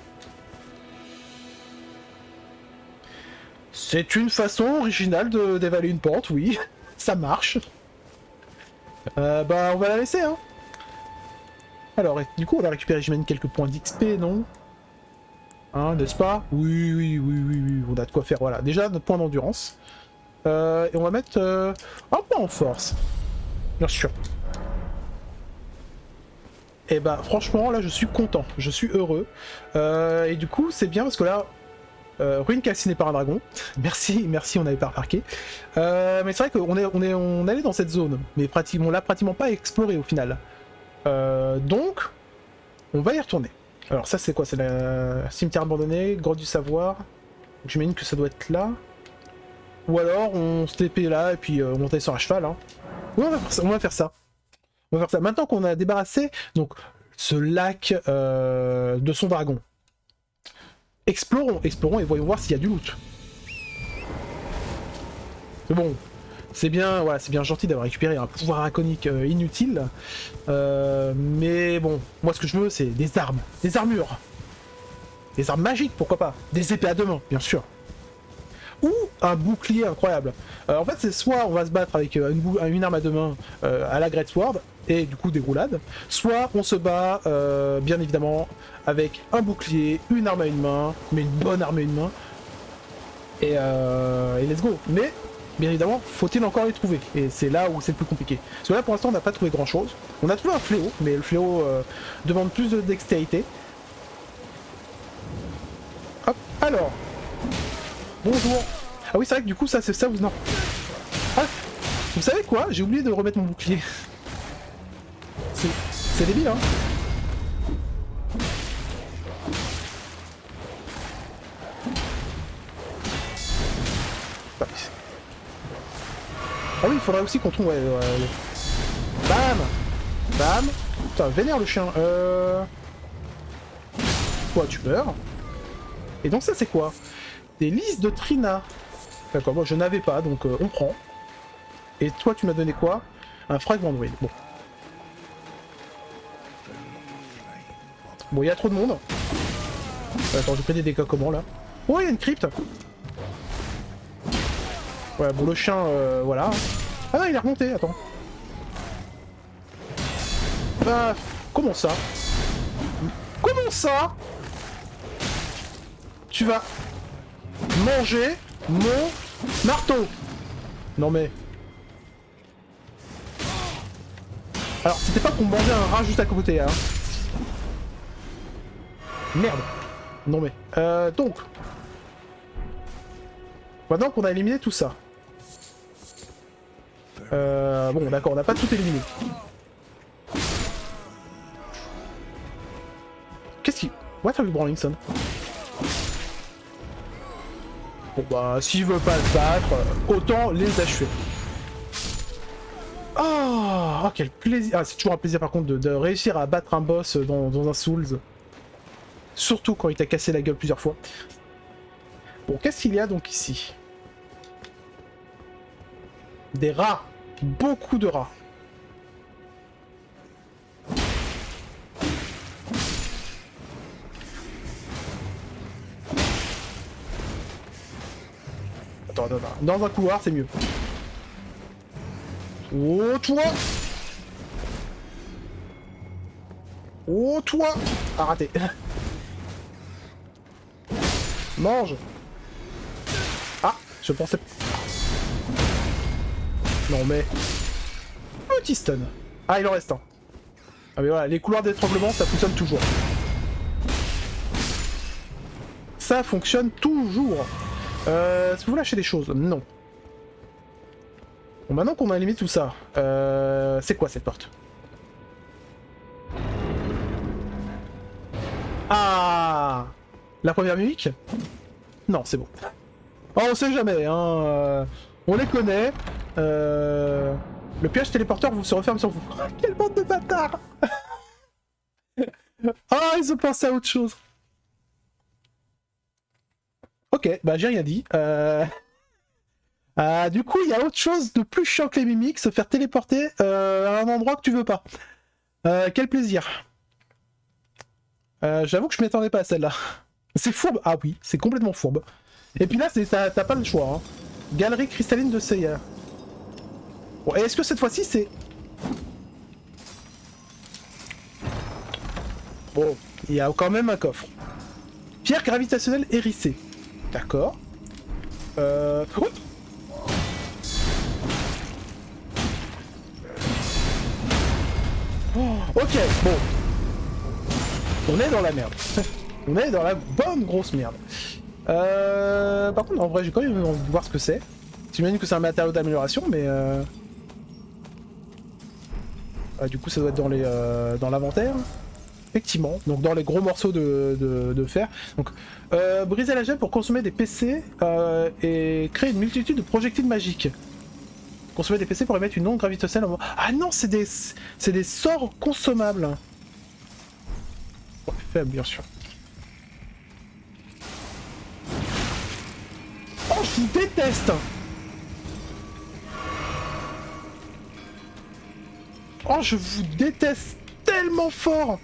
C'est une façon originale d'évaluer une pente, oui, ça marche. Bah on va la laisser, hein. Alors, du coup on va récupérer, j'imagine, quelques points d'XP, non? Hein, n'est-ce pas? Oui, on a de quoi faire, voilà. Déjà, notre point d'endurance. Et on va mettre un point en force. Bien sûr. Et bah, franchement, là, je suis content. Je suis heureux. Et du coup, c'est bien parce que là, Ruine calcinée par un dragon. Merci, merci, on n'avait pas remarqué. Mais c'est vrai qu'on allait dans cette zone, mais on l'a pratiquement pas exploré au final. Donc, on va y retourner. Alors ça c'est quoi? C'est la cimetière abandonné, grotte du savoir. J'imagine que ça doit être là. Ou alors on se TP là et puis on monte sur un cheval. Hein. Ouais, on va faire ça. On va faire ça. Maintenant qu'on a débarrassé donc ce lac de son dragon. Explorons et voyons voir s'il y a du loot. Mais bon, c'est bien, voilà, c'est bien gentil d'avoir récupéré un pouvoir iconique inutile. Mais bon, moi ce que je veux c'est des armes, des armures. Des armes magiques, pourquoi pas. Des épées à deux mains, bien sûr. Ou un bouclier incroyable. En fait, c'est soit on va se battre avec une arme à deux mains à la Great Sword, et du coup des roulades, soit on se bat, bien évidemment, avec un bouclier, une arme à une main, mais une bonne arme à une main, et let's go. Mais, bien évidemment, faut-il encore les trouver, et c'est là où c'est le plus compliqué. Parce que là, pour l'instant, on n'a pas trouvé grand-chose. On a trouvé un fléau, mais le fléau demande plus de dextérité. Hop, alors... Bonjour. Ah oui, c'est vrai que du coup, ça, c'est ça, vous... Non. Ah, vous savez quoi? J'ai oublié de remettre mon bouclier. C'est débile, hein. Ah oui, il faudrait aussi qu'on trouve... Ouais. Bam. Bam. Putain, vénère le chien. Toi, tu meurs. Et donc ça, c'est quoi? Des listes de Trina. D'accord, moi je n'avais pas, donc on prend. Et toi, tu m'as donné quoi? Un fragment de ruine. Bon. Bon, il y a trop de monde. Attends, j'ai pris des dégâts comment, là? Oh, il y a une crypte. Ouais, bon, le chien, voilà. Ah non, il est remonté, attends. Bah, comment ça? Comment ça? Tu vas manger mon marteau. Non mais... Alors, c'était pas pour manger un rat juste à côté, hein. Merde. Non mais... donc... Maintenant qu'on a éliminé tout ça... bon, d'accord, on n'a pas tout éliminé. Qu'est-ce qui... What are you Brawlingson? Bon bah, s'il veut pas se battre, autant les achever. Oh, quel plaisir. Ah, c'est toujours un plaisir par contre de réussir à battre un boss dans un Souls. Surtout quand il t'a cassé la gueule plusieurs fois. Bon, qu'est-ce qu'il y a donc ici? Des rats. Beaucoup de rats. Attends, dans un couloir, c'est mieux. Oh, toi! Oh, toi! Ah, raté. Mange! Ah, je pensais... Non, mais... Petit stun. Ah, il en reste un. Ah, mais voilà, les couloirs d'étranglement, ça fonctionne toujours. Ça fonctionne toujours. Est-ce que vous lâchez des choses? Non. Bon, maintenant qu'on a éliminé tout ça, c'est quoi cette porte? Ah, la première mimique? Non, c'est bon. Oh, on sait jamais, hein. On les connaît. Le piège téléporteur vous se referme sur vous. Quelle bande de bâtards. Ah, ils ont pensé à autre chose. Ok, bah j'ai rien dit. Du coup, il y a autre chose de plus chiant que les mimiques, se faire téléporter à un endroit que tu veux pas. Quel plaisir. J'avoue que je m'y attendais pas à celle-là. C'est fourbe. Ah oui, c'est complètement fourbe. Et puis là, t'as pas le choix. Hein. Galerie cristalline de Seiya. Bon, et est-ce que cette fois-ci, c'est... Bon, il y a quand même un coffre. Pierre gravitationnelle hérissée. D'accord. Oui. Oh, ok, bon. On est dans la merde. On est dans la bonne grosse merde. Par contre, en vrai, j'ai quand même envie de voir ce que c'est. J'imagine que c'est un matériau d'amélioration, mais du coup, ça doit être dans les dans l'inventaire. Effectivement, donc dans les gros morceaux de fer. Donc, briser la gemme pour consommer des PC et créer une multitude de projectiles magiques. Consommer des PC pour émettre une onde gravitationnelle. Ah non, c'est des sorts consommables. Ouais, faible, bien sûr. Oh, je vous déteste! Oh, je vous déteste tellement fort!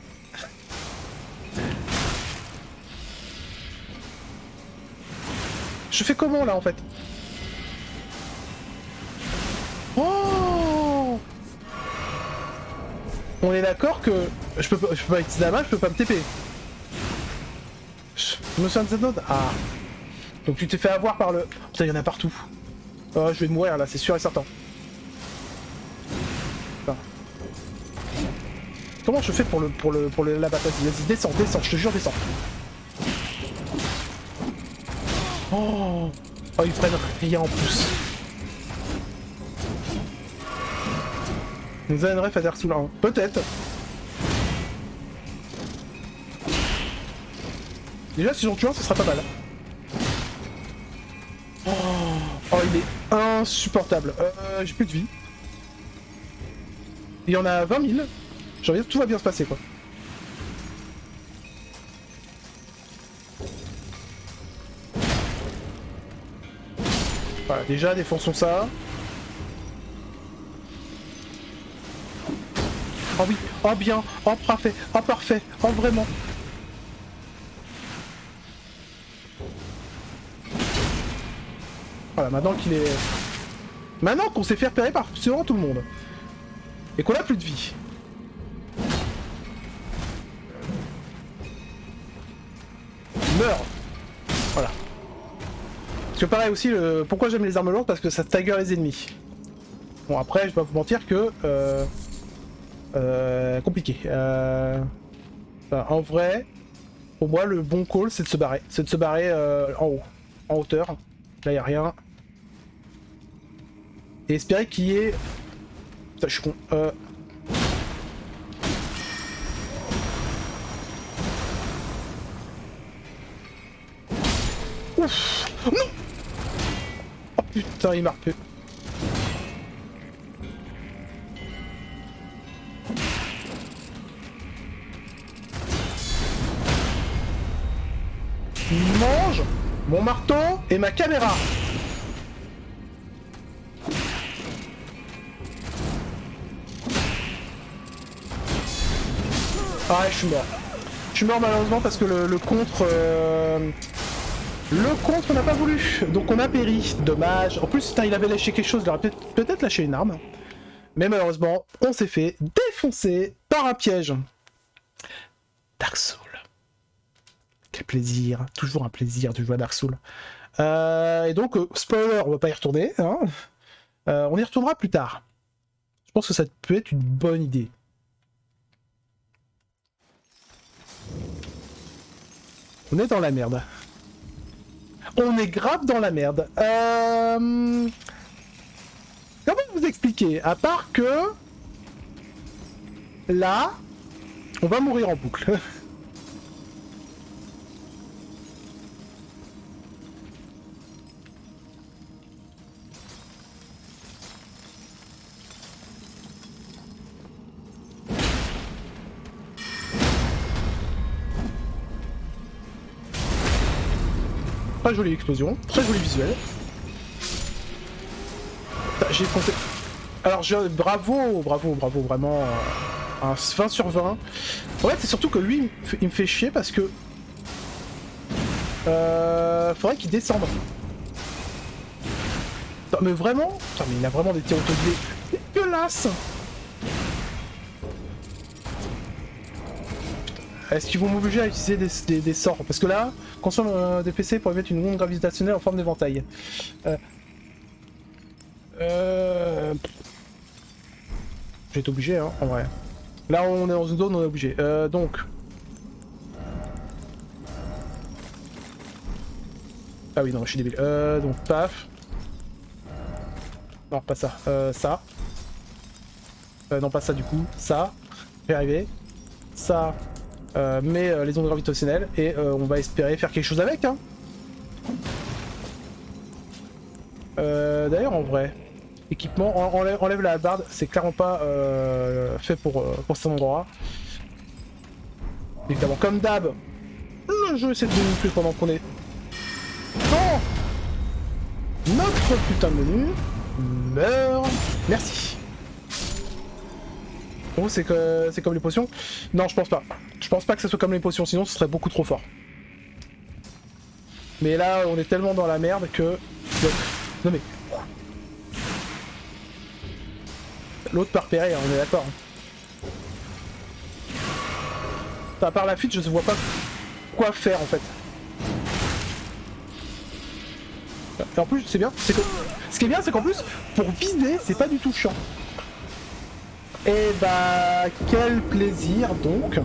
Je fais comment là en fait? Oh! On est d'accord que je peux pas utiliser la main, je peux pas me TP. Je me souviens de cette note. Ah. Donc tu t'es fait avoir par le... Putain, il y en a partout. Oh, je vais mourir là, c'est sûr et certain. Enfin. Comment je fais pour la bataille? Vas-y, descends, je te jure, descends. Oh, oh, ils prennent rien en plus. Nous amènerait à Dark Souls 1. Peut-être. Déjà, si j'en tue un, ce sera pas mal. Oh, oh, il est insupportable. J'ai plus de vie. Il y en a 20 000. J'ai envie de dire, tout va bien se passer, quoi. Voilà, déjà, défonçons ça. Oh oui, oh bien, oh parfait, oh vraiment. Voilà, maintenant qu'il est... Maintenant qu'on s'est fait repérer par absolument tout le monde. Et qu'on a plus de vie. Meurs. Voilà. Parce que pareil aussi, pourquoi j'aime les armes lourdes? Parce que ça stagger les ennemis. Bon après, je vais pas vous mentir que... compliqué. Enfin, en vrai, pour moi, le bon call, c'est de se barrer. C'est de se barrer en haut. En hauteur. Là, y a rien. Et espérer qu'il y ait... Putain, je suis con. Ouf! Non! Oh putain, il m'a repé. Mange mon marteau et ma caméra. Ah ouais, je suis mort. Je suis mort malheureusement parce que le contre... Le contre n'a pas voulu, donc on a péri. Dommage. En plus, il avait lâché quelque chose, il aurait peut-être lâché une arme. Mais malheureusement, on s'est fait défoncer par un piège. Dark Souls. Quel plaisir. Toujours un plaisir de jouer à Dark Souls. Et donc, spoiler, on va pas y retourner. Hein. On y retournera plus tard. Je pense que ça peut être une bonne idée. On est dans la merde. On est grave dans la merde. Comment vous expliquer? À part que... Là... On va mourir en boucle. Très jolie explosion, très joli visuel. J'ai pensé... Alors, bravo, vraiment... un 20 sur 20. En fait, c'est surtout que lui, il me fait chier parce que... faudrait qu'il descende. Non, mais vraiment... Putain, mais il a vraiment des tirs auto-guidés dégueulasses. Est-ce qu'ils vont m'obliger à utiliser des sorts? Parce que là, consomme des PC pour émettre une onde gravitationnelle en forme d'éventail. J'ai été obligé, hein, en vrai. Là, on est dans une zone, on est obligé. Donc... Ah oui, non, je suis débile. Donc, paf. Non, pas ça. Ça. Non, pas ça du coup. Ça. Je vais arriver. Ça. Mais les ondes gravitationnelles. Et on va espérer faire quelque chose avec, hein. D'ailleurs, en vrai, équipement, enlève la barde, c'est clairement pas fait pour cet endroit. Évidemment, comme d'hab, le jeu essaie de nous tuer pendant qu'on est dans notre putain de menu. Meurt. Merci. Oh, c'est comme les potions? Non, je pense pas. Je pense pas que ça soit comme les potions, sinon ce serait beaucoup trop fort. Mais là, on est tellement dans la merde que... Non mais... L'autre peut repérer, hein, on est d'accord. À part la fuite, je ne vois pas quoi faire en fait. Et en plus, c'est bien, c'est que... Ce qui est bien, c'est qu'en plus, pour viser, c'est pas du tout chiant. Et bah, quel plaisir donc.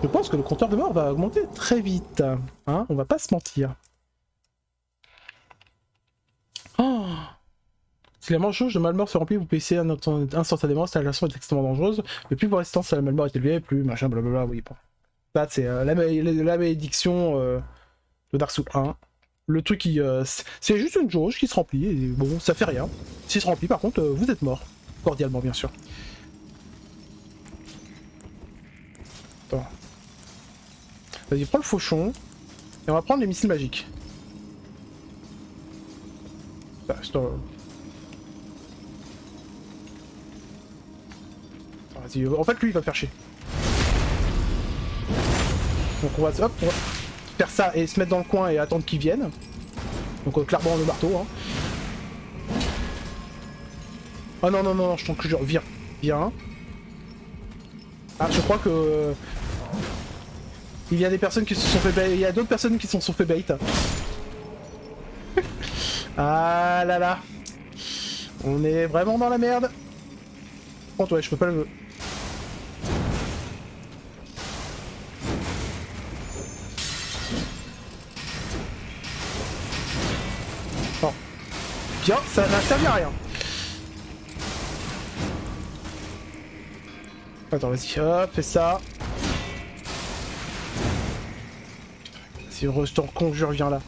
Je pense que le compteur de mort va augmenter très vite. Hein, on va pas se mentir. Oh. Si la jauge de Malmort se remplit, vous PC instantanément, cette installation est extrêmement dangereuse. Mais plus vos résistances à la Malmort est élevée, plus machin blablabla, oui bon. Ça c'est la malédiction de Dark Souls 1. Le truc qui... c'est juste une jauge qui se remplit, et bon, ça fait rien. S'il se remplit par contre, vous êtes mort. Cordialement bien sûr. Attends. Vas-y, prends le fauchon, et on va prendre les missiles magiques. Vas-y, en fait lui il va me faire chier. Donc on va faire ça et se mettre dans le coin et attendre qu'ils viennent. Donc clairement le marteau. Hein. Oh non non non, je t'en jure, viens, viens. Ah je crois que... Il y a des personnes qui se sont fait bait, il y a d'autres personnes qui se sont fait bait. Ah là là. On est vraiment dans la merde. Par contre ouais, je peux pas le... Bon. Bien, ça n'a servi à rien. Attends, vas-y, hop, fais ça. Si je te conjure, viens là.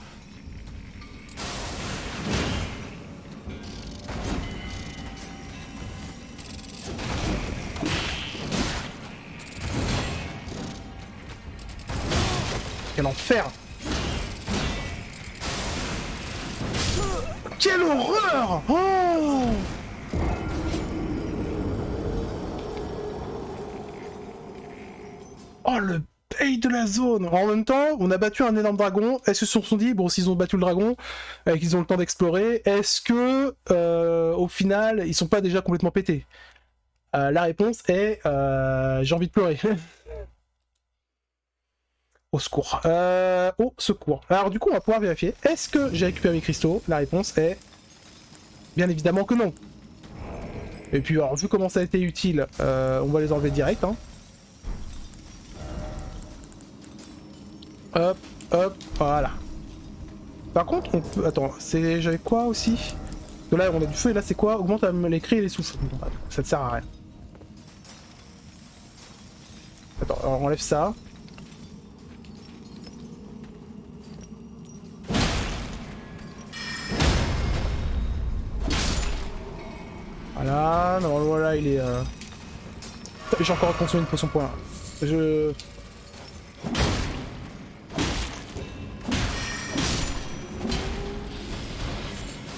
Quel enfer! Quelle horreur! Oh! Oh le bait de la zone! En même temps, on a battu un énorme dragon. Est-ce qu'ils se sont dit, bon, s'ils ont battu le dragon, qu'ils ont le temps d'explorer, est-ce que, au final, ils sont pas déjà complètement pétés? La réponse est, j'ai envie de pleurer. Au secours. Au secours. Alors du coup, on va pouvoir vérifier. Est-ce que j'ai récupéré mes cristaux? La réponse est... Bien évidemment que non. Et puis, alors, vu comment ça a été utile, on va les enlever direct. Hein. Hop, hop, voilà. Par contre, on peut... Attends, j'avais quoi aussi? Là, on a du feu, et là, c'est quoi? Augmente les cris et les souffles. Ça ne sert à rien. Attends, alors, on enlève ça. Voilà, non, voilà, il est... J'ai encore consommé une potion pour là.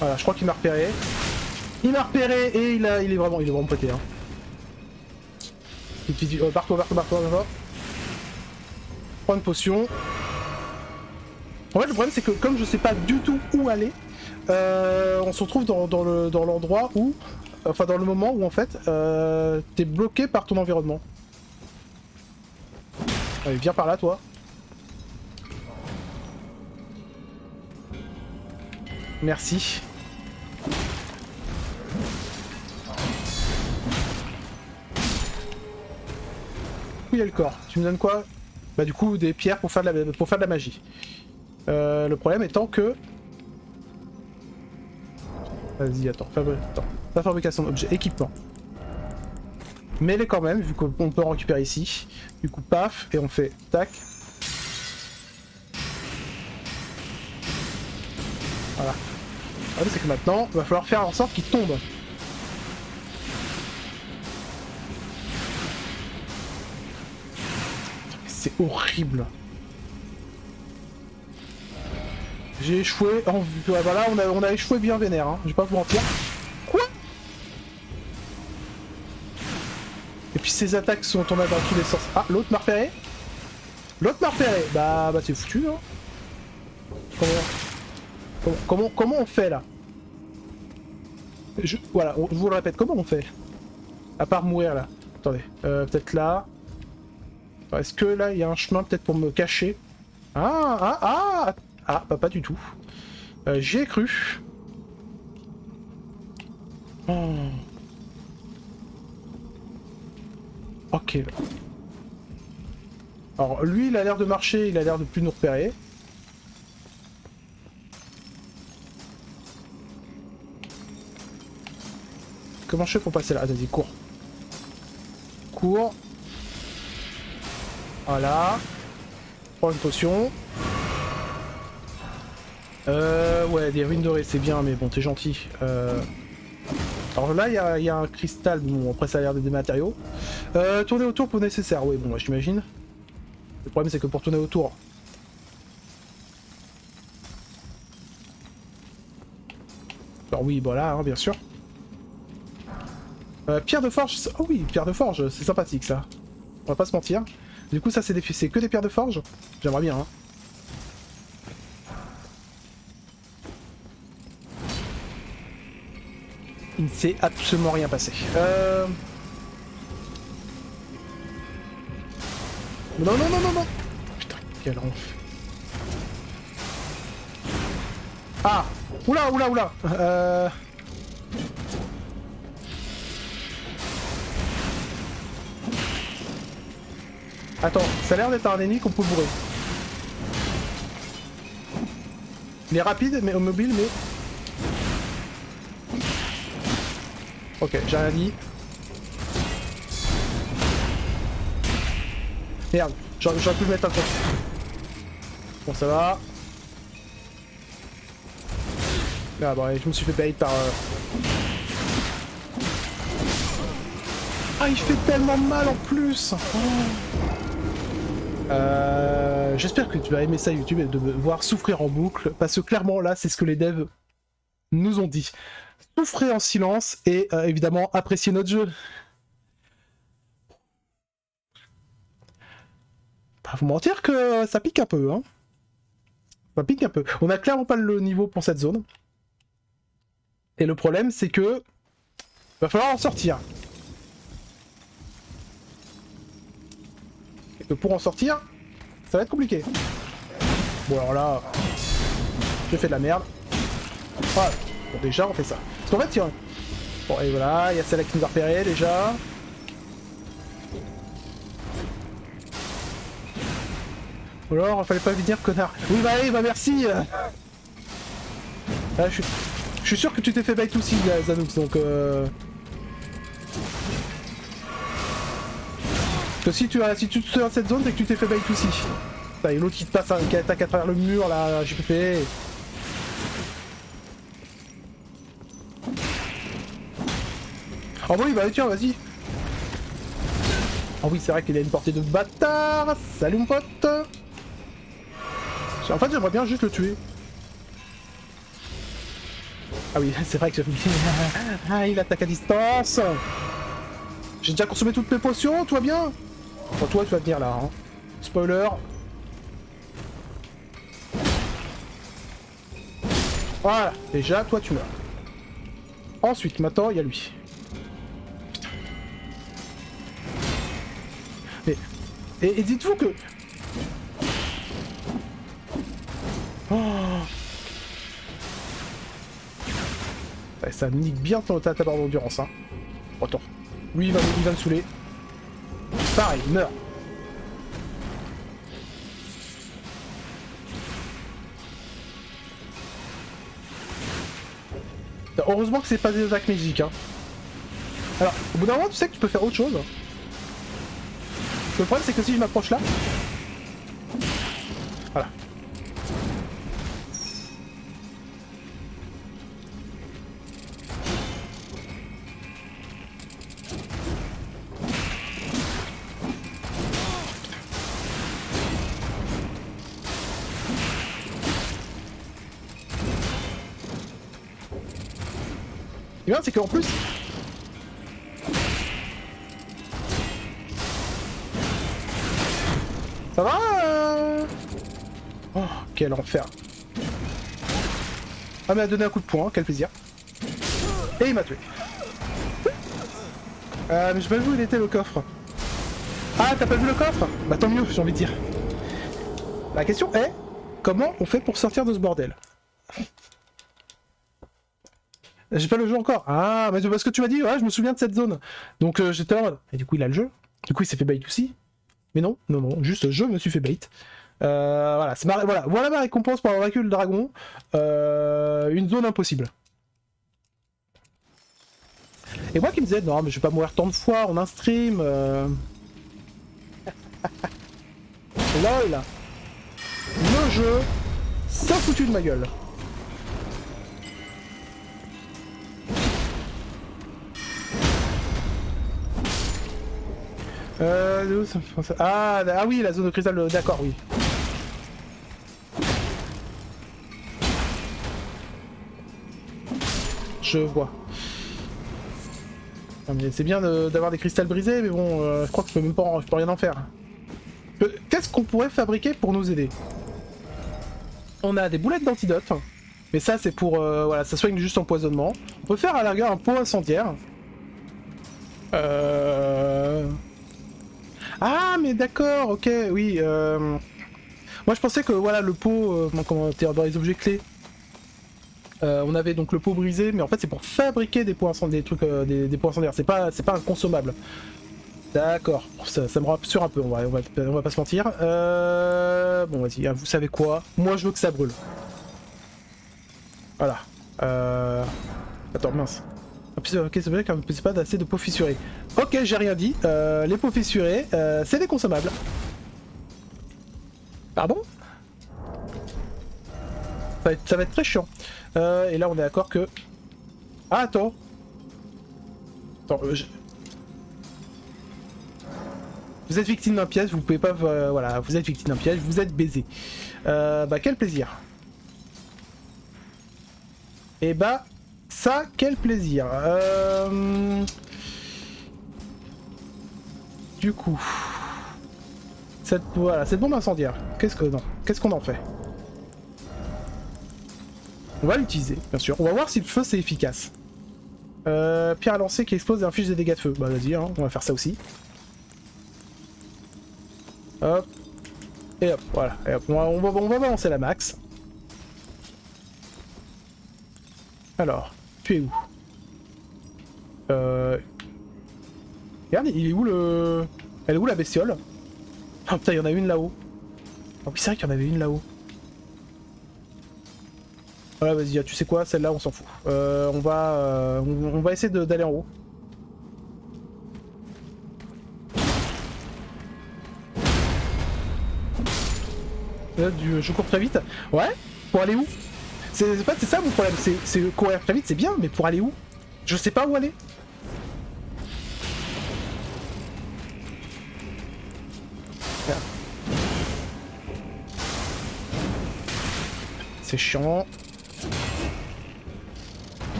Voilà, je crois qu'il m'a repéré. Il m'a repéré et il est vraiment pété. Hein. Barre-toi. Prends une potion. En fait, le problème c'est que comme je sais pas du tout où aller, on se retrouve dans l'endroit où... Enfin, dans le moment où en fait, t'es bloqué par ton environnement. Allez, viens par là, toi. Merci. Il y a le corps. Tu me donnes quoi? Bah du coup des pierres pour faire de la magie. Le problème étant que... Vas-y, attends. La fabrication d'objets, équipement. Mets-les quand même, vu qu'on peut en récupérer ici. Du coup, paf, et on fait tac. Voilà. Le problème, c'est que maintenant, il va falloir faire en sorte qu'il tombe. C'est horrible. J'ai échoué en vue. Voilà, on a échoué bien vénère, hein. Je vais pas vous mentir. Quoi? Et puis ces attaques sont tombées dans tous les sens. Ah, l'autre m'a repéré. L'autre m'a repéré. Bah c'est foutu, hein. Comment on fait là? Voilà, je vous le répète, comment on fait? À part mourir là. Attendez, peut-être là. Est-ce que là il y a un chemin peut-être pour me cacher? Ah, bah pas du tout. J'y ai cru. Oh. Ok. Alors lui il a l'air de marcher, il a l'air de plus nous repérer. Comment je fais pour passer là? Vas-y, cours. Cours. Voilà. Prends une potion. Ouais, des ruines dorées, c'est bien, mais bon, t'es gentil. Alors là, il y a un cristal, bon, après ça a l'air d'être des matériaux. Tourner autour pour nécessaire, oui, bon, j'imagine. Le problème, c'est que pour tourner autour... Alors oui, voilà, hein, bien sûr. Pierre de forge, oh oui, pierre de forge, c'est sympathique ça. On va pas se mentir. Du coup, ça, c'est que des pierres de forge. J'aimerais bien, hein. Il ne s'est absolument rien passé. Non. Putain, quel enfer. Ah. Oula. Attends, ça a l'air d'être un ennemi qu'on peut bourrer. Il est rapide, mais mobile, mais... Ok, j'ai rien dit. Merde, j'aurais pu le mettre un coup. Bon, ça va. Ah bon, je me suis fait bait par... Ah, il fait tellement mal en plus. J'espère que tu vas aimer ça YouTube et de me voir souffrir en boucle, parce que clairement là, c'est ce que les devs nous ont dit. Souffrez en silence et évidemment appréciez notre jeu. Pas vous mentir que ça pique un peu, hein. Ça pique un peu. On a clairement pas le niveau pour cette zone. Et le problème, c'est que va falloir en sortir. Et que pour en sortir, ça va être compliqué. Bon alors là, j'ai fait de la merde. Voilà. Bon déjà on fait ça. Parce qu'en fait, tiens. Bon et voilà, il y a celle-là qui nous a repéré déjà. Ou alors, fallait pas lui dire connard. Oui bah merci. Ah, je suis sûr que tu t'es fait bait aussi, Zanoux, donc que si tu te dans cette zone, c'est que tu t'es fait bait aussi. T'as l'autre qui te passe, qui attaque à travers le mur là, JPP. Oh oui, bah tiens, vas-y. Oh oui, c'est vrai qu'il a une portée de bâtard. Salut mon pote. En fait, j'aimerais bien juste le tuer. Ah oui, c'est vrai que j'avais oublié. Ah, il attaque à distance. J'ai déjà consommé toutes mes potions, tout va bien. Bon, toi, tu vas venir là. Hein. Spoiler. Voilà, déjà, toi, tu meurs. Ensuite, maintenant, il y a lui. Putain. Mais... Et dites-vous que... Oh. Ouais, ça nique bien ta barre d'endurance, hein. Attends. Lui, il va me saouler. Pareil, il meurt. Heureusement que c'est pas des attaques magiques, hein. Alors, au bout d'un moment, tu sais que tu peux faire autre chose. Le problème, c'est que si je m'approche là... Voilà. Et bien, c'est qu'en plus... Ça va Oh, quel enfer. Ah, mais il a donné un coup de poing, quel plaisir. Et il m'a tué. Mais j'ai pas vu où il était le coffre. Ah, t'as pas vu le coffre? Bah tant mieux, j'ai envie de dire. La question est, comment on fait pour sortir de ce bordel? J'ai pas le jeu encore. Ah, mais parce que tu m'as dit, ouais, je me souviens de cette zone. Donc j'étais en mode. Et du coup, il a le jeu. Du coup, il s'est fait bait aussi. Mais non, non, non, juste je me suis fait bait. Voilà, voilà ma récompense pour avoir vaincu le dragon. Une zone impossible. Et moi qui me disais, non, mais je vais pas mourir tant de fois en un stream. LOL. Le jeu s'est foutu de ma gueule. Ah oui, la zone de cristal, d'accord, oui. Je vois. C'est bien d'avoir des cristals brisés, mais bon, je crois que je peux rien en faire. Qu'est-ce qu'on pourrait fabriquer pour nous aider? On a des boulettes d'antidote, mais ça c'est pour, voilà, ça soigne juste empoisonnement. On peut faire à la rigueur un pot incendiaire. Ah mais d'accord, ok, oui. Moi je pensais que voilà le pot, comment dire, dans les objets clés, on avait donc le pot brisé, mais en fait c'est pour fabriquer des pots incendiaires, des trucs, des pots incendiaires. C'est pas un consommable. D'accord, ça me rassure un peu. On va pas se mentir. Bon vas-y, vous savez quoi? Moi je veux que ça brûle. Voilà. Attends mince. Ok, c'est vrai qu'on ne peut pas assez de peau fissurée. Ok, j'ai rien dit. Les peaux fissurées, c'est des consommables. Pardon? Ça va être très chiant. Et là, on est d'accord que... Ah, attends. Attends, Vous êtes victime d'un piège, vous pouvez pas... voilà, vous êtes victime d'un piège, vous êtes baisé. Bah, quel plaisir. Et bah... Ça, quel plaisir. Du coup... Voilà, cette bombe incendiaire. Qu'est-ce qu'on en fait? On va l'utiliser, bien sûr. On va voir si le feu c'est efficace. Pierre à lancer qui explose et inflige des dégâts de feu. Bah vas-y, hein, on va faire ça aussi. Hop. Et hop, voilà. Et hop, on va balancer la max. Alors, tu es où? Regarde, il est où le... Elle est où la bestiole? Oh putain, il y en a une là-haut. Oh oui, c'est vrai qu'il y en avait une là-haut. Voilà, vas-y, tu sais quoi, celle-là, on s'en fout. On va essayer d'aller en haut. Je cours très vite. Ouais, pour aller où? C'est ça mon problème, c'est courir très vite, c'est bien, mais pour aller où? Je sais pas où aller. C'est chiant.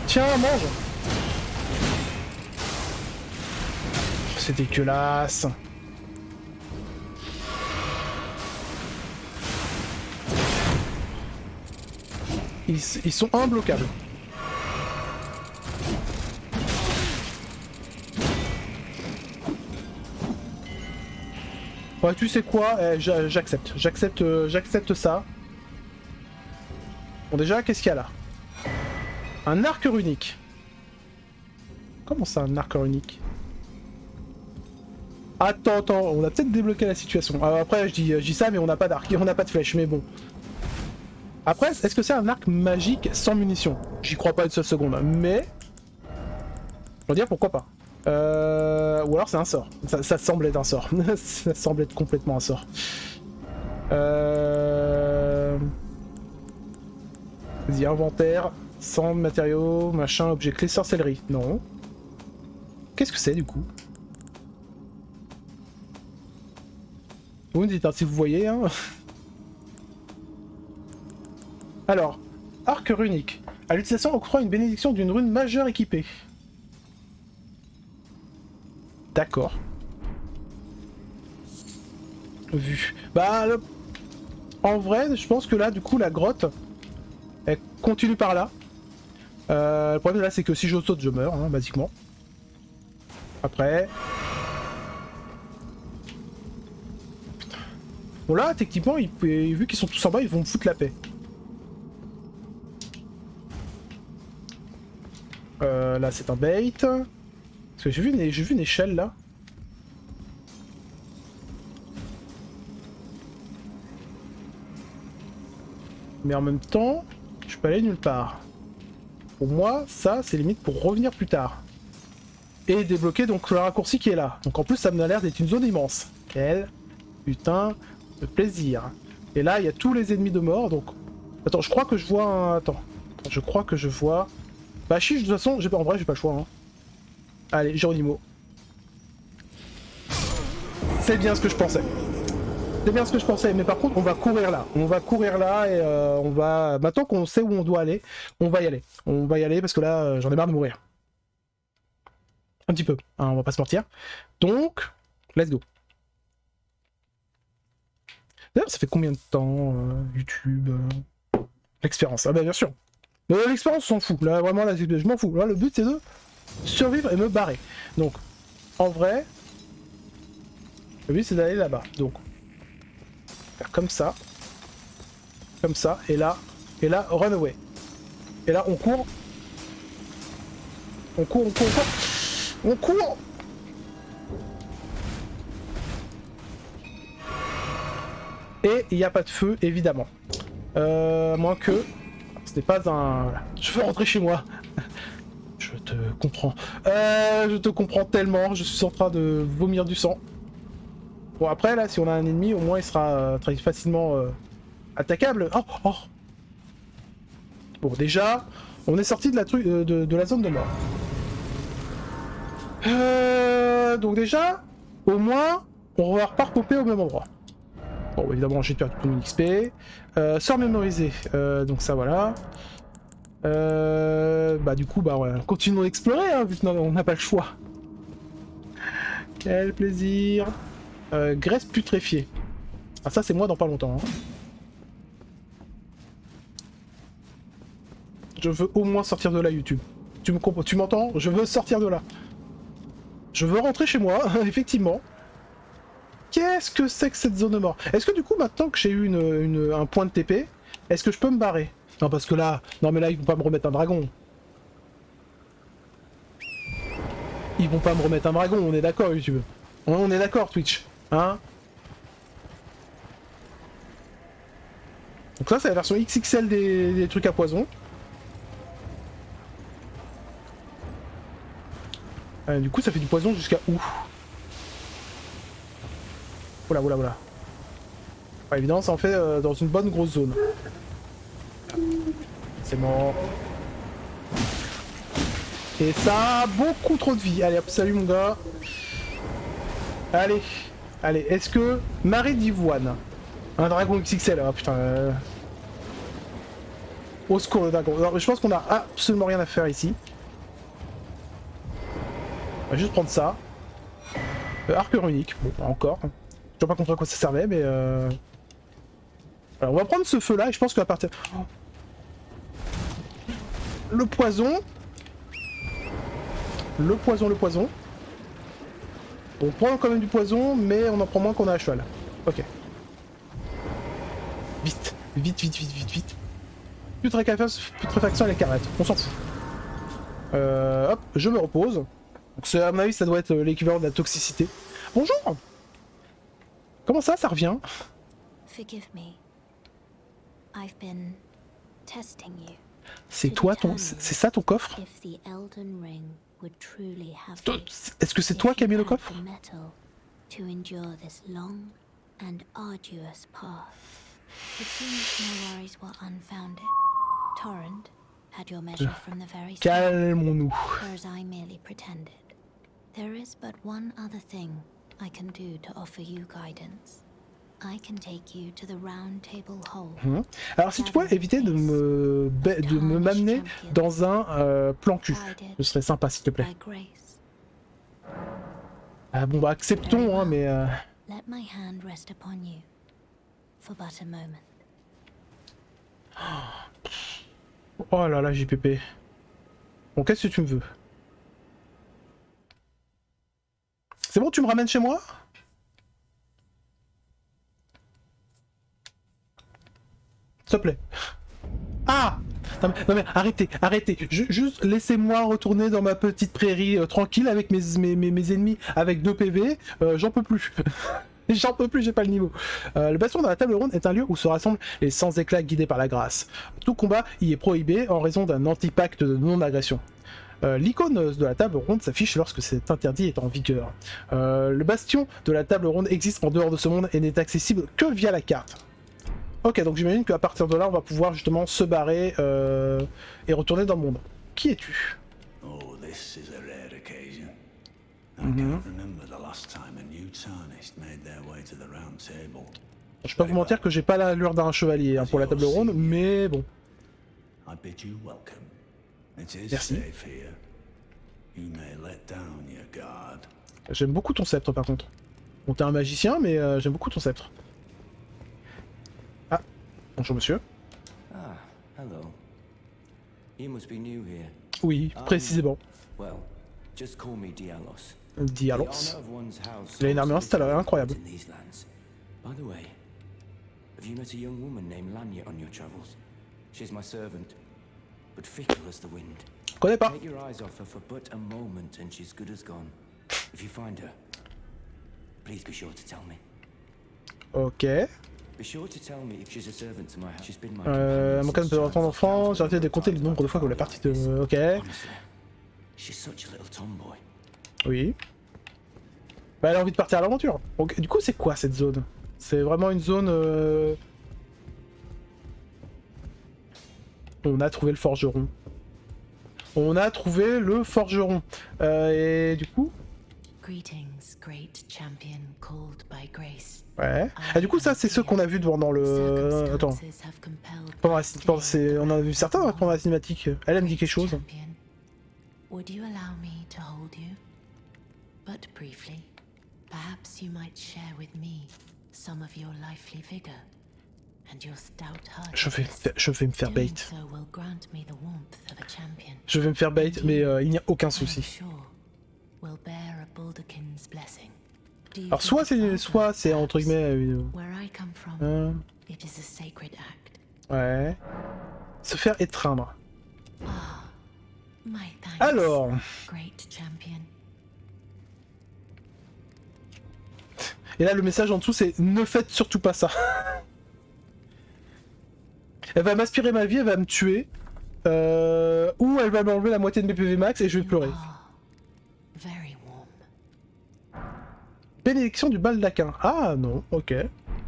Tiens, mange. C'est dégueulasse. Ils sont imbloquables. Ouais, tu sais quoi, j'accepte. J'accepte ça. Bon déjà, qu'est-ce qu'il y a là? Un arc runique. Comment ça, un arc runique? Attends, on a peut-être débloqué la situation. Alors après, je dis ça, mais on n'a pas d'arc, on n'a pas de flèche, mais bon. Après, est-ce que c'est un arc magique sans munitions? J'y crois pas une seule seconde, mais... On va dire pourquoi pas. Ou alors c'est un sort. Ça semble être un sort. Ça semble être complètement un sort. Vas-y, inventaire, sang, matériaux, machin, objet clé, sorcellerie. Non. Qu'est-ce que c'est du coup? Vous me dites hein, si vous voyez. Hein. Alors, arc runique. À l'utilisation, on octroie une bénédiction d'une rune majeure équipée. D'accord. Vu. Bah, en vrai, je pense que là, du coup, la grotte, elle continue par là. Le problème là, c'est que si je saute, je meurs, hein, basiquement. Après... Bon là, techniquement, vu qu'ils sont tous en bas, ils vont me foutre la paix. Là, c'est un bait. Parce que j'ai vu une échelle là. Mais en même temps, je peux aller nulle part. Pour moi, ça, c'est limite pour revenir plus tard. Et débloquer donc le raccourci qui est là. Donc en plus, ça me a l'air d'être une zone immense. Quel putain de plaisir. Et là, il y a tous les ennemis de mort, donc... Attends, je crois que je vois un... Attends, je crois que je vois... Bah chiche, de toute façon, en vrai, j'ai pas le choix. Hein. Allez, Geronimo. C'est bien ce que je pensais. C'est bien ce que je pensais, mais par contre, on va courir là. On va courir là et on va... Maintenant qu'on sait où on doit aller, on va y aller. On va y aller parce que là, j'en ai marre de mourir. Un petit peu, hein, on va pas se mentir. Donc, let's go. D'ailleurs, ça fait combien de temps, YouTube L'expérience, ah bah bien sûr. L'expérience, on s'en fout. Là, vraiment, là, je m'en fous. Là, le but, c'est de survivre et me barrer. Donc, en vrai, le but, c'est d'aller là-bas. Donc, faire comme ça, et là, run away. Et là, on court. On court. On court. Et il n'y a pas de feu, évidemment. Moins que... Ce n'est pas un... Voilà. Je veux rentrer chez moi. Je te comprends. Je te comprends tellement. Je suis en train de vomir du sang. Bon, après, là, si on a un ennemi, au moins, il sera très facilement attaquable. Oh. Bon, déjà, on est sorti de la zone de mort. Donc déjà, au moins, on va pas repopper au même endroit. Bon, évidemment, j'ai perdu tout mon XP. Sort mémorisé. Donc ça, voilà. Bah du coup, bah ouais, continuons d'explorer, hein, vu qu'on n'a pas le choix. Quel plaisir. Graisse putréfiée. Ah ça, c'est moi dans pas longtemps. Hein. Je veux au moins sortir de là, YouTube. Tu m'entends? Je veux sortir de là. Je veux rentrer chez moi, effectivement. Qu'est-ce que c'est que cette zone de mort? Est-ce que du coup, maintenant que j'ai eu un point de TP, est-ce que je peux me barrer? Non, parce que là... Non, mais là, ils vont pas me remettre un dragon. Ils vont pas me remettre un dragon, on est d'accord, YouTube. On est d'accord, Twitch. Hein? Donc ça, c'est la version XXL des trucs à poison. Du coup, ça fait du poison jusqu'à où? Voilà. Pas évident, ça en fait dans une bonne grosse zone. C'est mort. Et ça a beaucoup trop de vie. Allez hop, salut mon gars. Allez, est-ce que... Marie d'Ivoine. Un dragon XXL, ah putain. Au secours le dragon. Alors, je pense qu'on a absolument rien à faire ici. On va juste prendre ça. Arc runique, bon, encore. Je sais pas contre quoi ça servait, mais... Alors, on va prendre ce feu-là, et je pense qu'à partir... Oh. Le poison. Le poison. On prend quand même du poison, mais on en prend moins qu'on a à cheval. Ok. Vite. Putréfaction à la carrette, on s'en fout. Hop, je me repose. Donc à mon avis, ça doit être l'équivalent de la toxicité. Bonjour. Comment ça revient? Forgive me. I've been testing you. C'est toi ton... C'est ça ton coffre? If the Elden Ring would truly have Toi- you, Est-ce que c'est toi if qui as you mis le had coffre? the metal to endure this long and arduous path. It seems my worries were unfounded. Torrent had your measure from the very start, Calmons-nous. whereas I merely pretended. There is but one other thing I can do to offer you guidance. I can take you to the Round Table Hall. Alors si tu pouvais éviter de me m'amener dans un plan cul, ce serait sympa s'il te plaît. By grace. Ah bon bah acceptons hein mais... Let my hand rest upon you for but a moment. Oh là là JPP. Bon qu'est-ce que tu me veux? C'est bon tu me ramènes chez moi? S'il te plaît. Ah non mais arrêtez, arrêtez. Juste laissez-moi retourner dans ma petite prairie tranquille avec mes ennemis avec 2 PV. J'en peux plus. J'en peux plus, j'ai pas le niveau. Le bastion de la table ronde est un lieu où se rassemblent les sans éclats guidés par la grâce. Tout combat y est prohibé en raison d'un anti-pacte de non-agression. L'icône de la table ronde s'affiche lorsque cet interdit est en vigueur. Le bastion de la table ronde existe en dehors de ce monde et n'est accessible que via la carte. Ok, donc j'imagine qu'à partir de là, on va pouvoir justement se barrer et retourner dans le monde. Qui es-tu? Oh, this is a rare occasion. I can't remember the last time a new tarnished made their way to the round table. Je vais pas vous mentir que j'ai pas l'allure d'un chevalier hein, pour la table ronde, mais bon. I bid you welcome. It is Merci. safe here. You may let down your guard. J'aime beaucoup ton sceptre par contre. Bon, t'es un magicien, mais j'aime beaucoup ton sceptre. Ah, bonjour monsieur. Ah, hello. You must be new here. Oui, précisément. Well, just call me Dialos. Dialos. The honor of one's house Il a une armure installée, incroyable. in these lands. By the way, have you met a young woman named Lanya on your travels? She's my servant, but fickle as the wind. Je connais pas. Take your eyes off her for but a moment and she's good as gone. If you find her, please be sure to tell me. Ok. Be sure to tell me if she's a servant to my house. She's been my Mon companion cas since de ton childhood. enfant, j'ai arrêté de compter le nombre de fois que la partie de... Ok. Honestly, she's such a little tomboy. Oui. Bah elle a envie de partir à l'aventure. Donc du coup c'est quoi cette zone? C'est vraiment une zone... On a trouvé le forgeron. On a trouvé le forgeron. Et du coup... Greetings, great champion called by grace. Ouais. Ah du coup ça c'est ceux qu'on a vu pendant le... Attends. Pendant on en a vu certains pendant la cinématique. Elle me dit quelque chose. Would you allow me to hold you? But briefly, perhaps you might share with me some of your lively vigor and your stout heart. Je vais me faire bait. So will grant me the warmth of a champion. Je vais me faire bait, mais il n'y a aucun souci. Sure, will bear a Baldakin's blessing. Do you Alors think soit c'est entre guillemets... where I come from, it is a sacred act. ouais. Se faire étreindre. My thanks, Alors... great champion. Et là le message en dessous c'est ne faites surtout pas ça. Elle va m'aspirer ma vie, elle va me tuer. Ou elle va m'enlever la moitié de mes PV max et je vais pleurer. Very warm. Bénédiction du baldaquin. Ah non, ok.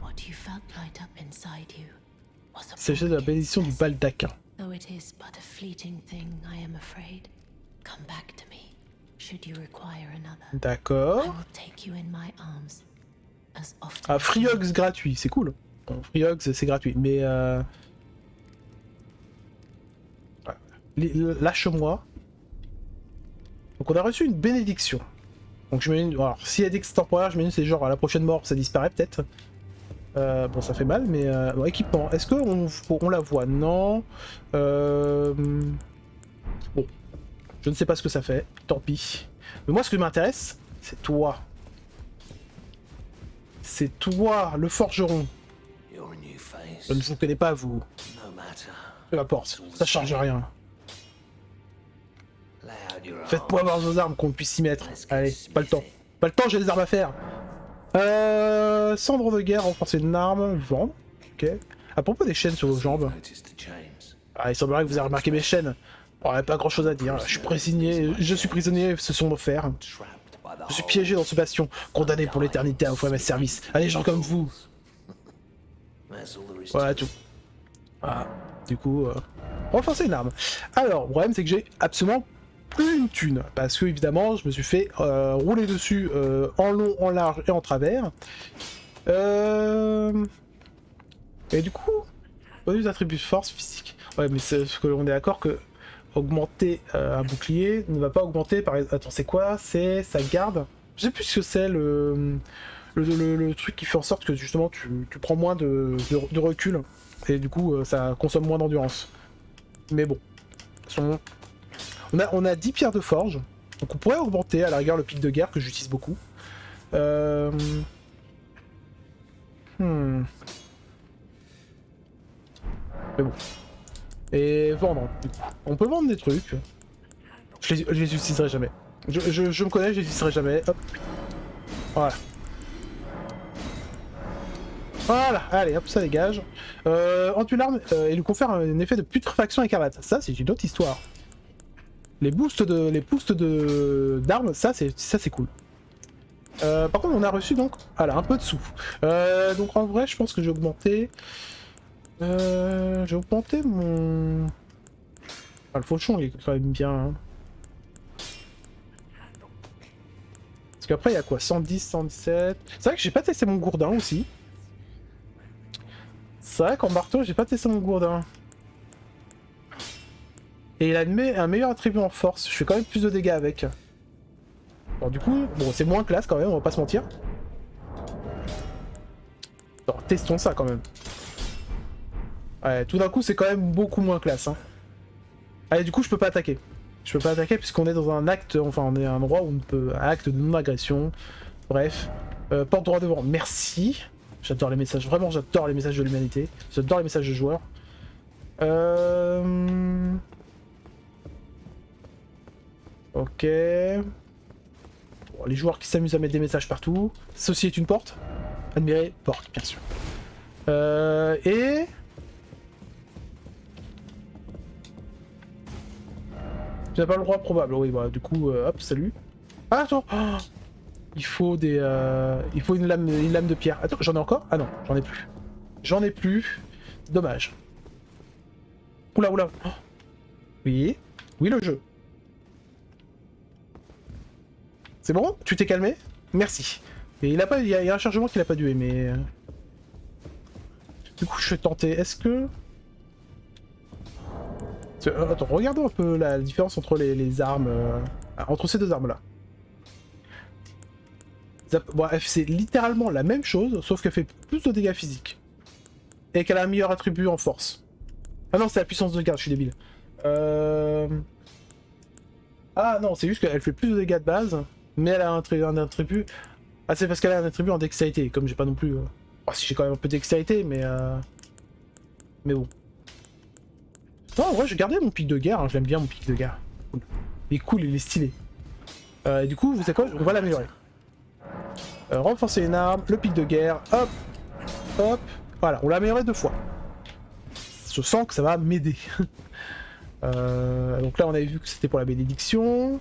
What you felt light up inside you was a Il s'agit de la bénédiction du baldaquin. Though it is but a fleeting thing, I am afraid. Come back to me, should you require another. I D'accord. will take you in my arms as often. Ah, Friox gratuit, c'est cool. Bon, Friox c'est gratuit, mais lâche-moi. Donc on a reçu une bénédiction. Donc j'imagine, alors si elle est extemporaire, j'imagine c'est genre à la prochaine mort ça disparaît peut-être. Bon ça fait mal, mais bon, équipement, est-ce qu'on la voit? Non. Bon, je ne sais pas ce que ça fait, tant pis. Mais moi ce qui m'intéresse, c'est toi. C'est toi, le forgeron. Your new face, Je ne vous connais pas, vous. no matter. Peu importe, ça change rien. Lay out your Faites-moi avoir vos armes, qu'on puisse s'y mettre. Allez, pas le temps. Pas le temps, j'ai des armes à faire. Cendre de guerre, renforcer une arme, vendre. Ok. À propos des chaînes sur vos jambes. Notice the chains. Ah, il semblerait que vous ayez remarqué mes chaînes. Bon, pas grand chose à dire. Je suis prisonnier, ce sont nos fers. Je suis piégé dans ce bastion, condamné pour l'éternité à offrir mes services à des gens comme vous. Voilà tout. Voilà. Du coup, renforcer une arme. Alors, le problème c'est que j'ai absolument plus une thune. Parce que évidemment, je me suis fait rouler dessus en long, en large et en travers. Et du coup, bonus d'attribut force physique. Ouais, mais on est d'accord que augmenter un bouclier ne va pas augmenter par exemple. Attends, c'est quoi? C'est sa garde. Je sais plus ce que c'est le truc qui fait en sorte que justement tu prends moins de recul et du coup ça consomme moins d'endurance. Mais bon. On a 10 pierres de forge. Donc on pourrait augmenter à la rigueur le pic de guerre que j'utilise beaucoup. Mais bon. Et vendre. On peut vendre des trucs. Je les utiliserai jamais. Je me connais, je les utiliserai jamais. Hop. Voilà. Voilà, allez, hop, ça dégage. Entue l'arme et lui confère un effet de putréfaction écarlate. Ça, c'est une autre histoire. Les boosts d'armes, ça c'est cool. Par contre, on a reçu donc, voilà, un peu de sous. Donc en vrai, je pense que j'ai augmenté. J'ai augmenté mon. Ah, le fauchon, il est quand même bien. Hein. Parce qu'après, il y a quoi? 110, 117. C'est vrai que j'ai pas testé mon gourdin aussi. C'est vrai qu'en marteau, j'ai pas testé mon gourdin. Et il a un meilleur attribut en force. Je fais quand même plus de dégâts avec. Bon, du coup, bon, c'est moins classe quand même, on va pas se mentir. Alors, testons ça quand même. Ouais, tout d'un coup, c'est quand même beaucoup moins classe. Hein. Allez, du coup, je peux pas attaquer. Je peux pas attaquer puisqu'on est dans un acte, enfin, on est à un endroit où on peut. Un acte de non-agression. Bref. Porte droit devant, merci. J'adore les messages, vraiment, j'adore les messages de l'humanité. J'adore les messages de joueurs. Ok. Bon, les joueurs qui s'amusent à mettre des messages partout. Ceci est une porte. Admirer, porte, bien sûr. Et... Tu n'as pas le droit probable, oui, bah du coup, hop, salut. Ah, attends oh, il faut des... Il faut une lame de pierre. Attends, j'en ai encore? Ah non, j'en ai plus. J'en ai plus. Dommage. Oula, oula. Oh. Oui. Oui, le jeu. C'est bon? Tu t'es calmé? Merci. Et il y a un chargement qu'il a pas dû mais... Du coup, je suis tenté. Est-ce que... Attends, regardons un peu la différence entre les armes... entre ces deux armes-là. Bon, c'est littéralement la même chose, sauf qu'elle fait plus de dégâts physiques. Et qu'elle a un meilleur attribut en force. Ah non, c'est la puissance de garde, je suis débile. Ah non, c'est juste qu'elle fait plus de dégâts de base, mais elle a un attribut... Ah, c'est parce qu'elle a un attribut en dextérité, comme j'ai pas non plus... Oh, si j'ai quand même un peu de dextérité, mais... Mais bon. Non, en vrai, je gardais mon pic de guerre, hein, je l'aime bien mon pic de guerre. Cool. Il est cool, il est stylé. Et du coup, vous savez quoi? On va l'améliorer. Renforcer une arme, le pic de guerre, hop, hop, voilà, on l'a amélioré 2 fois. Je sens que ça va m'aider. Donc là, on avait vu que c'était pour la bénédiction.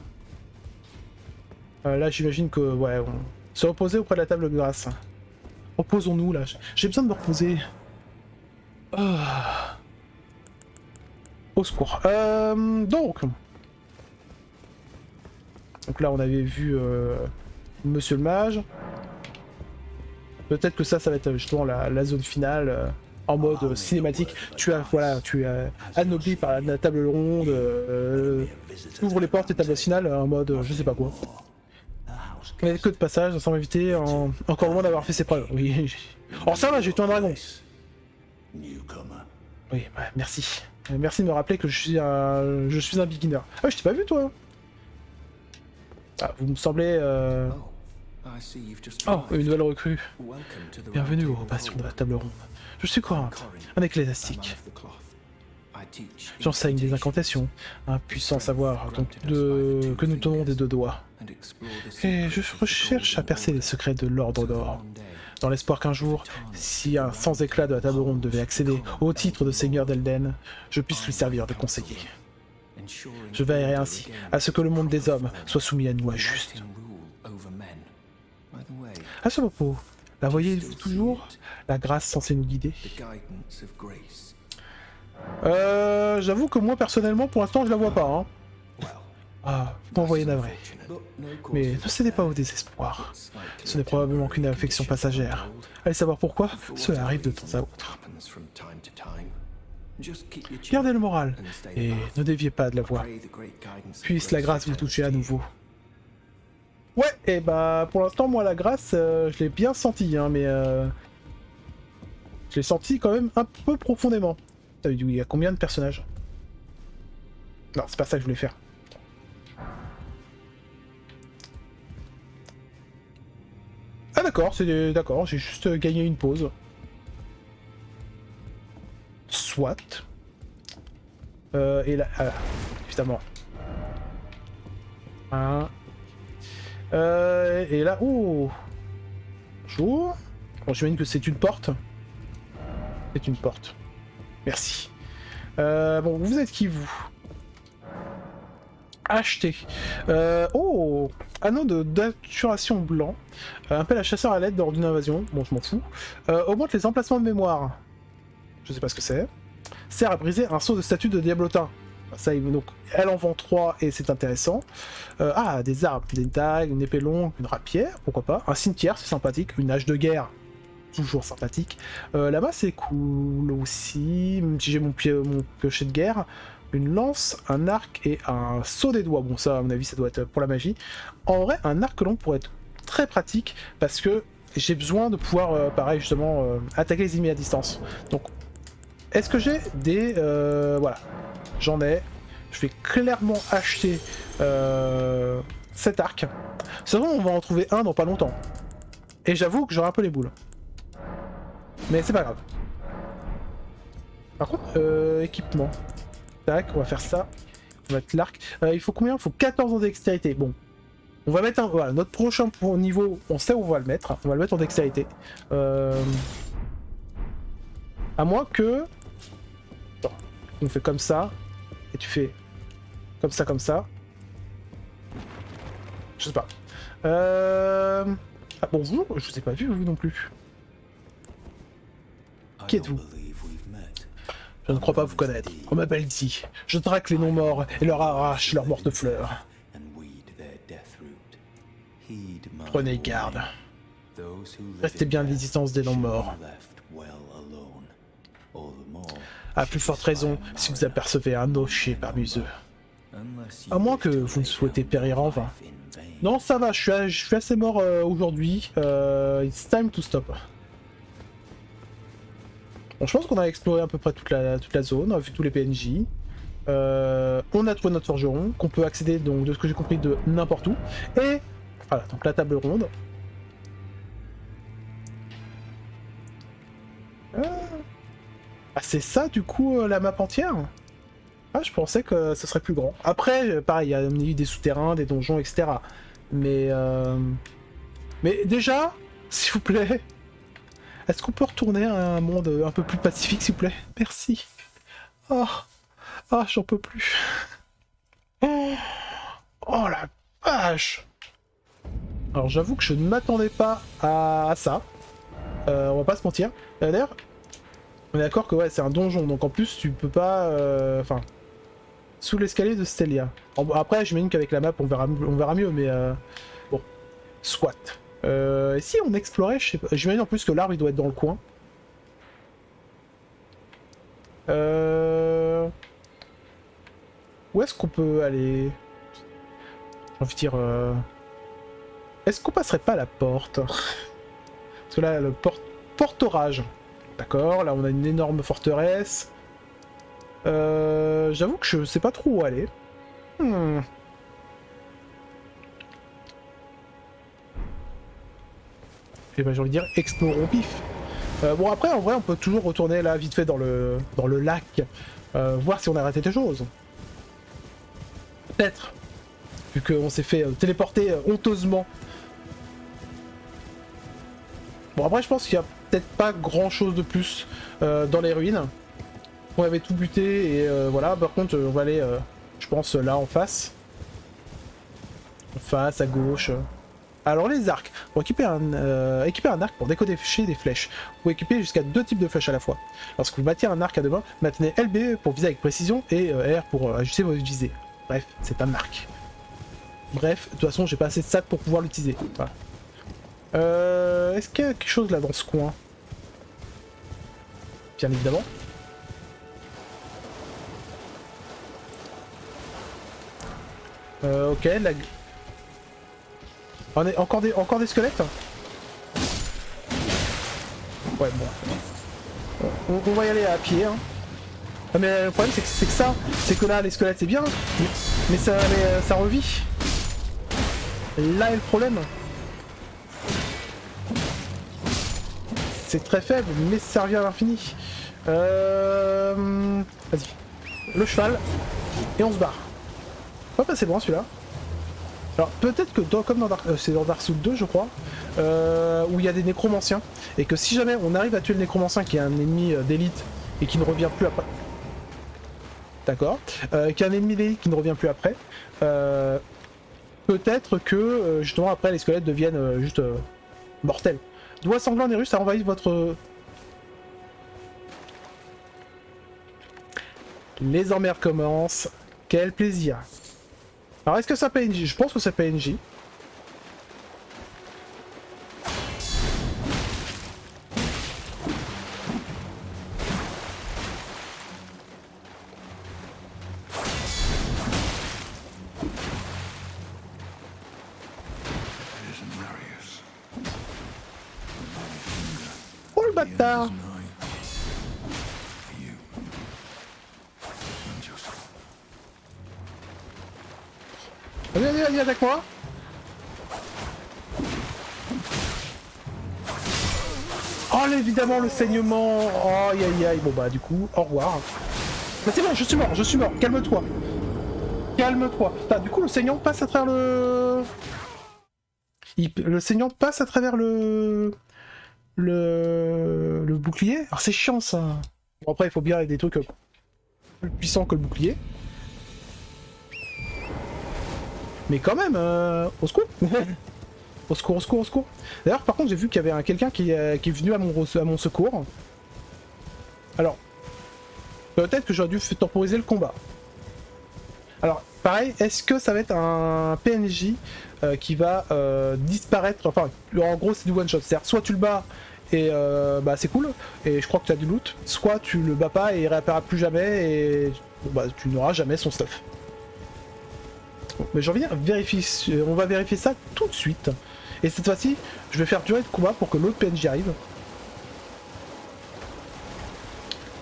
Là, j'imagine que, ouais, on se reposer auprès de la table de grâce. Reposons-nous, là. J'ai besoin de me reposer. Au secours. Donc là, on avait vu Monsieur le Mage. Peut-être que ça va être justement la zone finale en mode cinématique. Tu as anobli par la table ronde. Ouvre les portes et table finale en mode je sais pas quoi. On a que de passage, sans m'inviter, encore loin d'avoir fait ses preuves. Oui. Oh ça va, j'ai tué un dragon. Oui, bah, merci. Merci de me rappeler que je suis un beginner. Ah, je t'ai pas vu toi. Ah, vous me semblez... Oh, une nouvelle recrue. Bienvenue au bastion de la table ronde. Je suis Corinth, un ecclésiastique. J'enseigne des incantations, un puissant savoir que nous tenons des 2 doigts. Et je recherche à percer les secrets de l'Ordre d'Or. dans l'espoir qu'un jour, si un sans éclat de la table ronde devait accéder au titre de seigneur d'Elden, je puisse lui servir de conseiller. Je veillerai ainsi à ce que le monde des hommes soit soumis à une loi juste. À ce propos, la voyez-vous toujours, la grâce censée nous guider? J'avoue que moi personnellement, pour l'instant, je la vois pas. Hein. Ah, vous m'envoyez navré. Mais ne cédez pas au désespoir. Ce n'est probablement qu'une affection passagère. Allez savoir pourquoi, cela arrive de temps à autre. Gardez le moral, et ne déviez pas de la voie. Puisse la grâce vous toucher à nouveau. Ouais, et bah pour l'instant, moi la grâce, je l'ai bien senti, hein, mais je l'ai senti quand même un peu profondément. Il y a combien de personnages? Non, c'est pas ça que je voulais faire. Ah d'accord, c'est d'accord, j'ai juste gagné une pause. Soit. Et là, évidemment. Et là, oh. Bonjour. Bon, j'imagine que c'est une porte. C'est une porte. Merci. Bon, vous êtes qui, vous? Acheter. Oh, anneau de naturation blanc. Appelle à chasseur à l'aide lors d'une invasion. Bon, je m'en fous. Augmente les emplacements de mémoire. Je sais pas ce que c'est. Sert à briser un sceau de statue de diablotin. Ça, donc, elle en vend 3 et c'est intéressant. Ah, des armes, des dagues, une épée longue, une rapière, pourquoi pas. Un cimetière, c'est sympathique. Une hache de guerre, toujours sympathique. Là-bas, c'est cool aussi. Même si j'ai mon piocher de guerre. Une lance, un arc et un saut des doigts. Bon, ça, à mon avis, ça doit être pour la magie. En vrai, un arc long pourrait être très pratique parce que j'ai besoin de pouvoir, pareil, justement, attaquer les ennemis à distance. Donc, est-ce que j'ai des... voilà. J'en ai. Je vais clairement acheter cet arc. Sinon, on va en trouver un dans pas longtemps. Et j'avoue que j'aurai un peu les boules. Mais c'est pas grave. Par contre, équipement. Tac, on va faire ça. On va mettre l'arc. Il faut combien? Il faut 14 en dextérité. Bon. On va mettre un... Voilà, notre prochain niveau, on sait où on va le mettre. On va le mettre en dextérité. À moins que... Attends. On fait comme ça. Et tu fais... Comme ça, comme ça. Je sais pas. Ah bonjour, je vous ai pas vu vous non plus. Qui êtes-vous? Je ne crois pas vous connaître. On m'appelle Dee. Je traque les non-morts et leur arrache leurs mortes fleurs. Prenez garde. Restez bien à la distance des non-morts. À plus forte raison si vous apercevez un nocher parmi eux. À moins que vous ne souhaitez périr en vain. Non, ça va, je suis assez mort aujourd'hui. It's time to stop. Bon, je pense qu'on a exploré à peu près toute la zone, on a vu tous les PNJ. On a trouvé notre forgeron, qu'on peut accéder, donc, de ce que j'ai compris, de n'importe où. Et voilà, donc la table ronde. Ah, c'est ça, du coup, la map entière? Ah, je pensais que ce serait plus grand. Après, pareil, il y a des souterrains, des donjons, etc. Mais déjà, s'il vous plaît, est-ce qu'on peut retourner à un monde un peu plus pacifique, s'il vous plaît? Merci. Oh, oh j'en peux plus. Oh, oh la vache. Alors j'avoue que je ne m'attendais pas à ça. On va pas se mentir. D'ailleurs, on est d'accord que ouais, c'est un donjon, donc en plus tu peux pas... Enfin... sous l'escalier de Stelia. Après, j'imagine qu'avec la map, on verra mieux, mais... bon. Soit. Et si on explorait, je sais pas... J'imagine en plus que l'arbre, il doit être dans le coin. Où est-ce qu'on peut aller? J'ai envie de dire... Est-ce qu'on passerait pas à la porte? Parce que là, le porte-orage. D'accord, là on a une énorme forteresse. J'avoue que je sais pas trop où aller. Et ben j'ai envie de dire explorons pif. Bon après en vrai on peut toujours retourner là vite fait dans le lac. Voir si on a raté des choses. Peut-être. Vu qu'on s'est fait téléporter honteusement. Bon après je pense qu'il y a peut-être pas grand chose de plus dans les ruines. On avait tout buté et voilà, par contre on va aller je pense là en face. En face, à gauche. Alors les arcs, pour équiper un arc pour décocher des flèches. Vous pouvez équiper jusqu'à 2 types de flèches à la fois. Lorsque vous battez un arc à deux mains, maintenez LB pour viser avec précision et R pour ajuster vos visées. Bref, c'est un arc. Bref, de toute façon j'ai pas assez de sacs pour pouvoir l'utiliser. Voilà. Est-ce qu'il y a quelque chose là dans ce coin? Bien évidemment. Ok, la... On est encore des squelettes. Ouais, bon. On va y aller à pied. Hein. Mais le problème, c'est que ça, c'est que là, les squelettes, c'est bien, mais ça revit. Là est le problème. C'est très faible, mais ça revient à l'infini. Vas-y. Le cheval, et on se barre. On va passer loin celui-là. Alors peut-être que comme dans c'est dans Dark Souls 2 je crois, où il y a des nécromanciens, et que si jamais on arrive à tuer le nécromancien qui est un ennemi d'élite et qui ne revient plus après... D'accord. Qui est un ennemi d'élite qui ne revient plus après, peut-être que justement après les squelettes deviennent juste mortels. Doigt sanglant des Russes, ça envahit votre... Les emmerdes commencent. Quel plaisir. Alors est-ce que ça PNJ? Je pense que ça PNJ. Oh le bâtard! Vas-y, avec moi. Oh, évidemment, le saignement. Oh, aïe, aïe, aïe. Bon, bah, du coup, au revoir. Mais c'est bon, je suis mort. Calme-toi. Calme-toi. Du coup, le saignant passe à travers le... Le saignant passe à travers le bouclier. Alors, c'est chiant, ça. Bon, après, il faut bien des trucs plus puissants que le bouclier. Mais quand même, au secours. Au secours, au secours, au secours. D'ailleurs, par contre, j'ai vu qu'il y avait quelqu'un qui est venu à mon secours. Alors, peut-être que j'aurais dû temporiser le combat. Alors, pareil, est-ce que ça va être un PNJ qui va disparaître? Enfin, en gros, c'est du one-shot. C'est-à-dire, soit tu le bats et bah, c'est cool, et je crois que tu as du loot, soit tu le bats pas et il réapparaîtra plus jamais et bon, bah, tu n'auras jamais son stuff. Mais j'en viens vérifier, on va vérifier ça tout de suite. Et cette fois-ci, je vais faire durer le combat pour que l'autre PNJ arrive.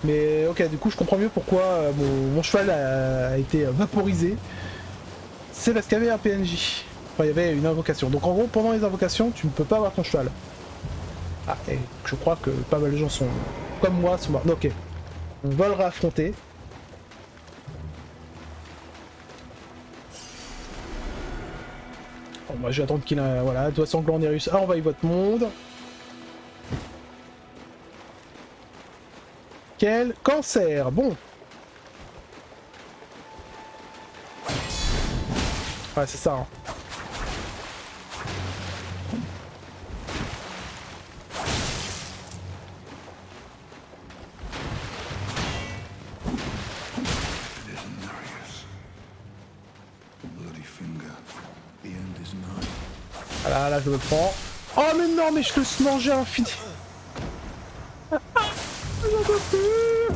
Mais ok, du coup je comprends mieux pourquoi mon cheval a été vaporisé. C'est parce qu'il y avait un PNJ. Enfin, il y avait une invocation. Donc en gros, pendant les invocations, tu ne peux pas avoir ton cheval. Ah, et je crois que pas mal de gens sont comme moi, sont morts. Ok, on va le réaffronter. Bon, moi je vais attendre qu'il a... Voilà, doigt sanglant Nérus a envahi votre monde. Quel cancer! Bon. Ouais, c'est ça. Hein. Voilà, là je me prends. Oh mais non, mais je te manger à l'infini. Je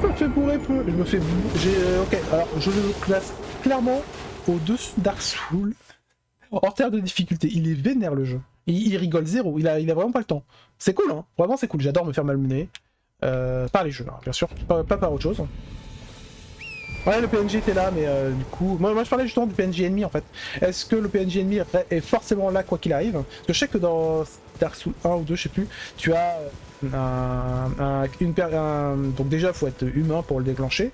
me fais bourrer peu. Je me fais bourrer. Ok, alors je le classe clairement au-dessus de Dark Souls. En termes de difficulté, il est vénère le jeu. Il rigole zéro, il a vraiment pas le temps. C'est cool, hein. Vraiment c'est cool, j'adore me faire malmener. Par les jeux, hein, bien sûr, pas par autre chose. Ouais, le PNJ était là, mais du coup... Moi je parlais justement du PNJ ennemi en fait. Est-ce que le PNJ ennemi est forcément là quoi qu'il arrive? Parce que je sais que dans Dark Souls 1 ou 2, je sais plus, tu as donc déjà il faut être humain pour le déclencher.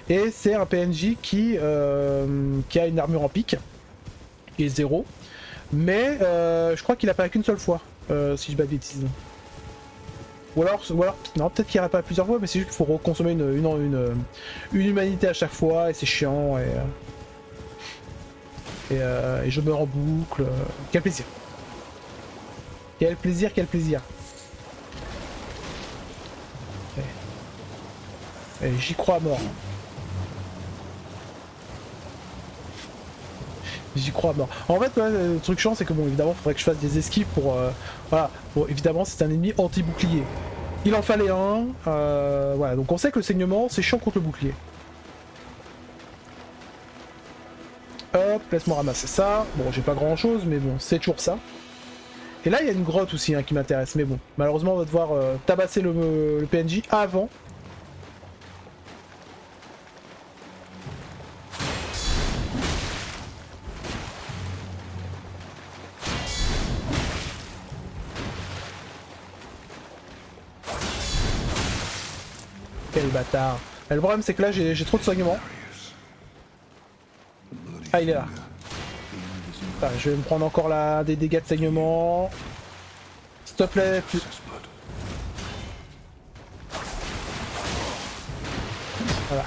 Et c'est un PNJ qui a une armure en pique, qui est 0. Mais je crois qu'il apparaît qu'une seule fois, si je dis pas de bêtises. Ou alors non, peut-être qu'il n'y aura pas plusieurs fois, mais c'est juste qu'il faut reconsommer une humanité à chaque fois, et c'est chiant, et je meurs en boucle. Quel plaisir. Quel plaisir, quel plaisir. Et j'y crois à mort. J'y crois à mort. En fait, ouais, le truc chiant, c'est que bon, évidemment, il faudrait que je fasse des esquives pour... voilà, bon, évidemment, c'est un ennemi anti-bouclier. Il en fallait un. Voilà, donc on sait que le saignement, c'est chiant contre le bouclier. Hop, laisse-moi ramasser ça. Bon, j'ai pas grand-chose, mais bon, c'est toujours ça. Et là, il y a une grotte aussi hein, qui m'intéresse, mais bon, malheureusement, on va devoir tabasser le PNJ avant. Quel bâtard. Et le problème c'est que là j'ai trop de saignements. Ah il est là. Enfin, je vais me prendre encore là des dégâts de saignement. S'il te plaît. Voilà.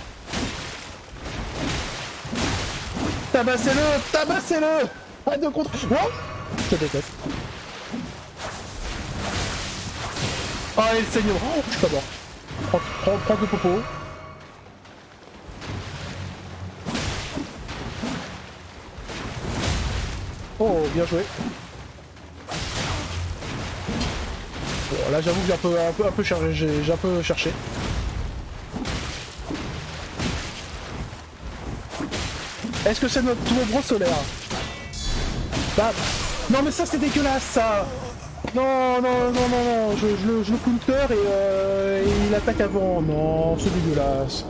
Tabassez-le. Tabassez-le. Pas de contre. Oh, je te déteste. Oh et le saignement. Oh, je suis pas mort. Prends le popo. Oh, bien joué. Bon, là j'avoue que j'ai un peu cherché. Est-ce que c'est notre ombre solaire? Bah, non mais ça c'est dégueulasse ça. Non, non, non, non, non, je le counter et il attaque avant. Non, c'est dégueulasse.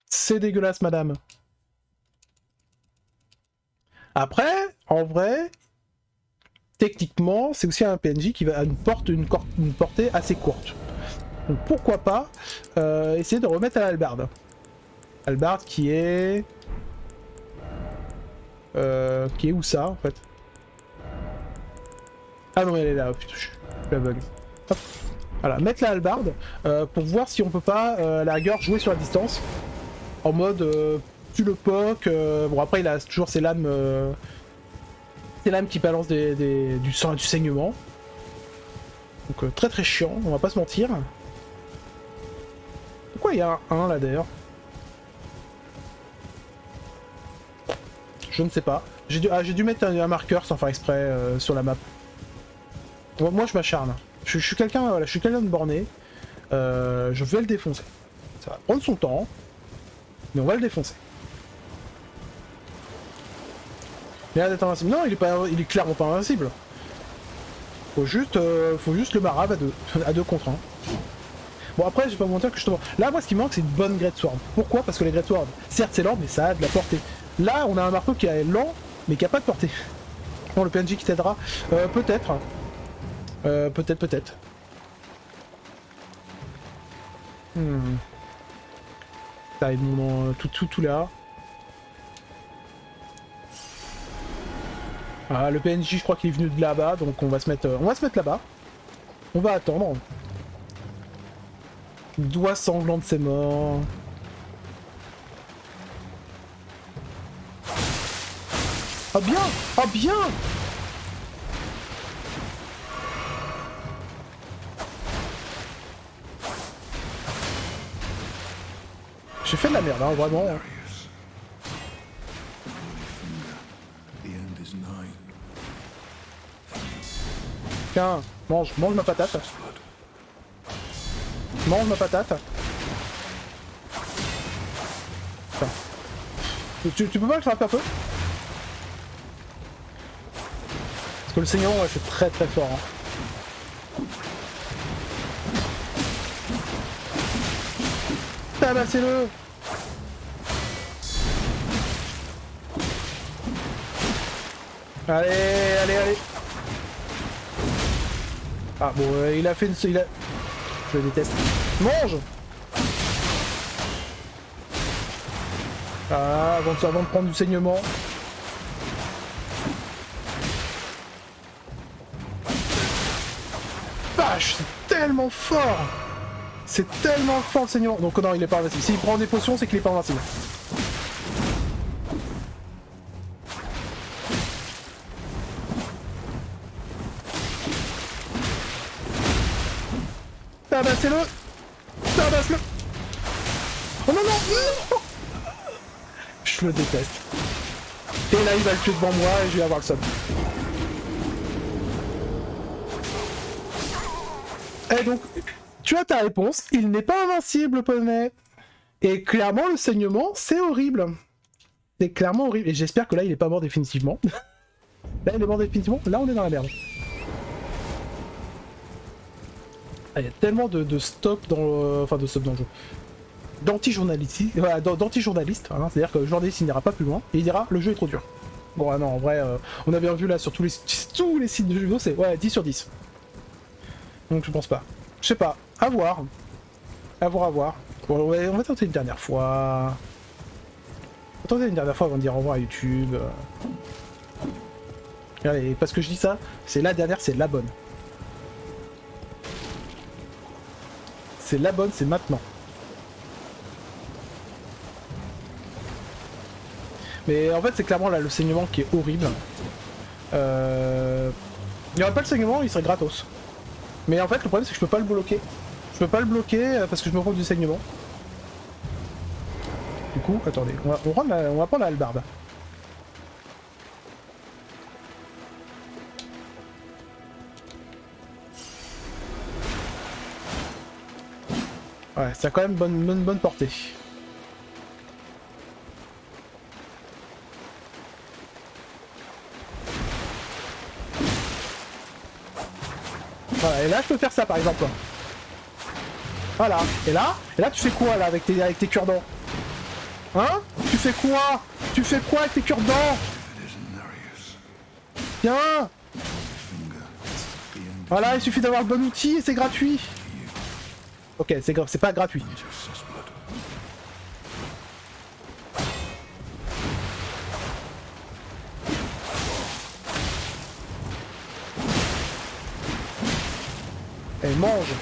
C'est dégueulasse, madame. Après, en vrai, techniquement, c'est aussi un PNJ qui va une portée assez courte. Donc pourquoi pas essayer de remettre à l'hallebarde. Hallebarde qui est où ça, en fait? Ah non, elle est là, oh, putain, je suis aveugle. Hop. Voilà, mettre la hallebarde pour voir si on peut pas, à la rigueur, jouer sur la distance. En mode, tu le poke. Bon, après, il a toujours ses lames qui balancent du sang et du saignement. Donc, très très chiant, on va pas se mentir. Pourquoi il y a un là d'ailleurs? Je ne sais pas. J'ai dû mettre un marqueur sans faire exprès sur la map. Moi je m'acharne. Je suis quelqu'un voilà, de borné. Je vais le défoncer. Ça va prendre son temps. Mais on va le défoncer. Il a l'air d'être invincible. Non, il est clairement pas invincible. Faut juste le marab à deux contre 1. Bon après je vais pas vous mentir que justement. Là moi ce qui me manque c'est une bonne Great Sword. Pourquoi? Parce que les Great Sword, certes c'est lent mais ça a de la portée. Là on a un marteau qui est lent mais qui a pas de portée. Bon le PNJ qui t'aidera. Peut-être. Peut-être. Ça aide mon tout là. Ah, le PNJ je crois qu'il est venu de là-bas, donc on va se mettre là-bas. On va attendre. Doigt sanglant de ses morts. Ah bien! Ah bien! J'ai fait de la merde, hein, vraiment. Tiens, mange ma patate. Mange ma patate. Enfin. Tu peux pas le frapper un peu? Parce que le saignement, ouais, c'est très très fort. Hein. Tabassez-le! Allez! Ah bon, il a fait une... Je le déteste. Mange! Ah, avant de prendre du saignement. tellement fort. C'est tellement fort le saignement. Donc non, il est pas invincible. S'il prend des potions, c'est qu'il est pas invincible. Tabassez-le. Tabasse-le. Oh non, non. Je le déteste. Et là, il va le tuer devant moi et je vais avoir le somme. Et donc, tu as ta réponse. Il n'est pas invincible, poney. Et clairement, le saignement, c'est horrible. C'est clairement horrible. Et j'espère que là, il est pas mort définitivement. Là, il est mort définitivement. Là, on est dans la merde. Ah, il y a tellement de stop dans... enfin, de stop dans le jeu. D'anti-journalistes. Voilà, d'anti-journalistes. Hein, c'est-à-dire que le journaliste, il n'ira pas plus loin. Et il dira, le jeu est trop dur. Bon, ah non, en vrai, on a bien vu là sur tous les sites de jeux vidéo, c'est ouais, 10 sur 10. Donc je pense pas. Je sais pas. À voir. À voir, à voir. Bon, ouais, on va tenter une dernière fois. On va tenter une dernière fois avant de dire au revoir à YouTube. Allez, parce que je dis ça, c'est la dernière, c'est la bonne. C'est la bonne, c'est maintenant. Mais en fait, c'est clairement là le saignement qui est horrible. Il n'y aurait pas le saignement, il serait gratos. Mais en fait, le problème, c'est que je peux pas le bloquer. Je peux pas le bloquer parce que je me prends du saignement. Du coup, attendez, on va prendre la hallebarde. Ouais, ça a quand même bonne portée. Voilà, et là je peux faire ça par exemple. Voilà, et là tu fais quoi là avec tes cure-dents? Hein? Tu fais quoi? Tu fais quoi avec tes cure-dents? Tiens! Voilà, il suffit d'avoir le bon outil et c'est gratuit. Ok, c'est pas gratuit. Et mange.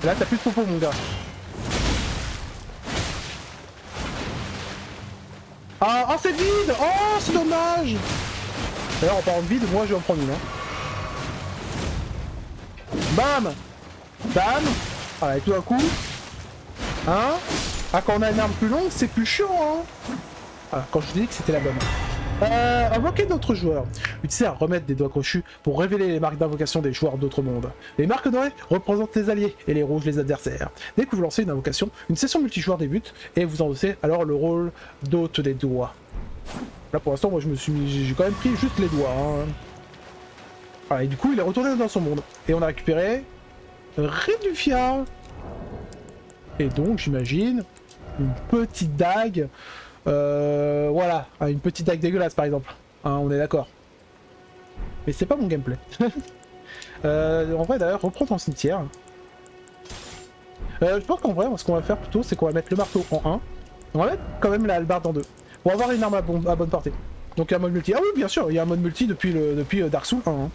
Et là t'as plus de popo mon gars. Ah c'est vide. Oh c'est dommage. D'ailleurs en parlant de vide, moi je vais en prendre une. Hein. Bam. Bam. Voilà, et tout d'un coup. Hein. Ah quand on a une arme plus longue, c'est plus chiant hein. Voilà, quand je vous dis que c'était la bonne. Invoquer d'autres joueurs. Utilisez à remettre des doigts crochus pour révéler les marques d'invocation des joueurs d'autres mondes. Les marques dorées représentent les alliés et les rouges les adversaires. Dès que vous lancez une invocation, une session multijoueur débute et vous endossez alors le rôle d'hôte des doigts. Là pour l'instant moi j'ai quand même pris juste les doigts. Hein. Voilà, et du coup il est retourné dans son monde. Et on a récupéré Redufia. Et donc j'imagine une petite dague. Voilà, une petite dague dégueulasse par exemple. Hein, on est d'accord. Mais c'est pas mon gameplay. En vrai d'ailleurs, reprends ton cimetière. Je pense qu'en vrai, ce qu'on va faire plutôt, c'est qu'on va mettre le marteau en 1. On va mettre quand même la hallebarde en 2. Pour avoir une arme à bonne portée. Donc il y a un mode multi. Ah oui, bien sûr, il y a un mode multi depuis Dark Souls 1. Hein.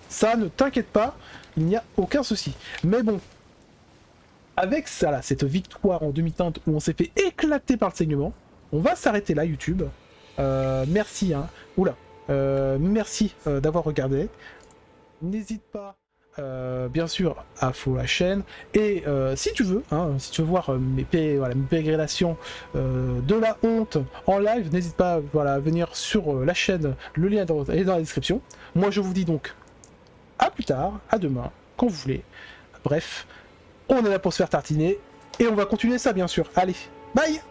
Ça, ne t'inquiète pas, il n'y a aucun souci. Mais bon, avec ça là, cette victoire en demi-teinte où on s'est fait éclater par le saignement, on va s'arrêter là, YouTube. Merci, hein. Oula. Merci d'avoir regardé. N'hésite pas, bien sûr, à follow la chaîne. Et si tu veux, hein, si tu veux voir mes pérégrinations de la honte en live, n'hésite pas à venir sur la chaîne. Le lien est dans la description. Moi, je vous dis donc à plus tard, à demain, quand vous voulez. Bref, on est là pour se faire tartiner. Et on va continuer ça, bien sûr. Allez, bye!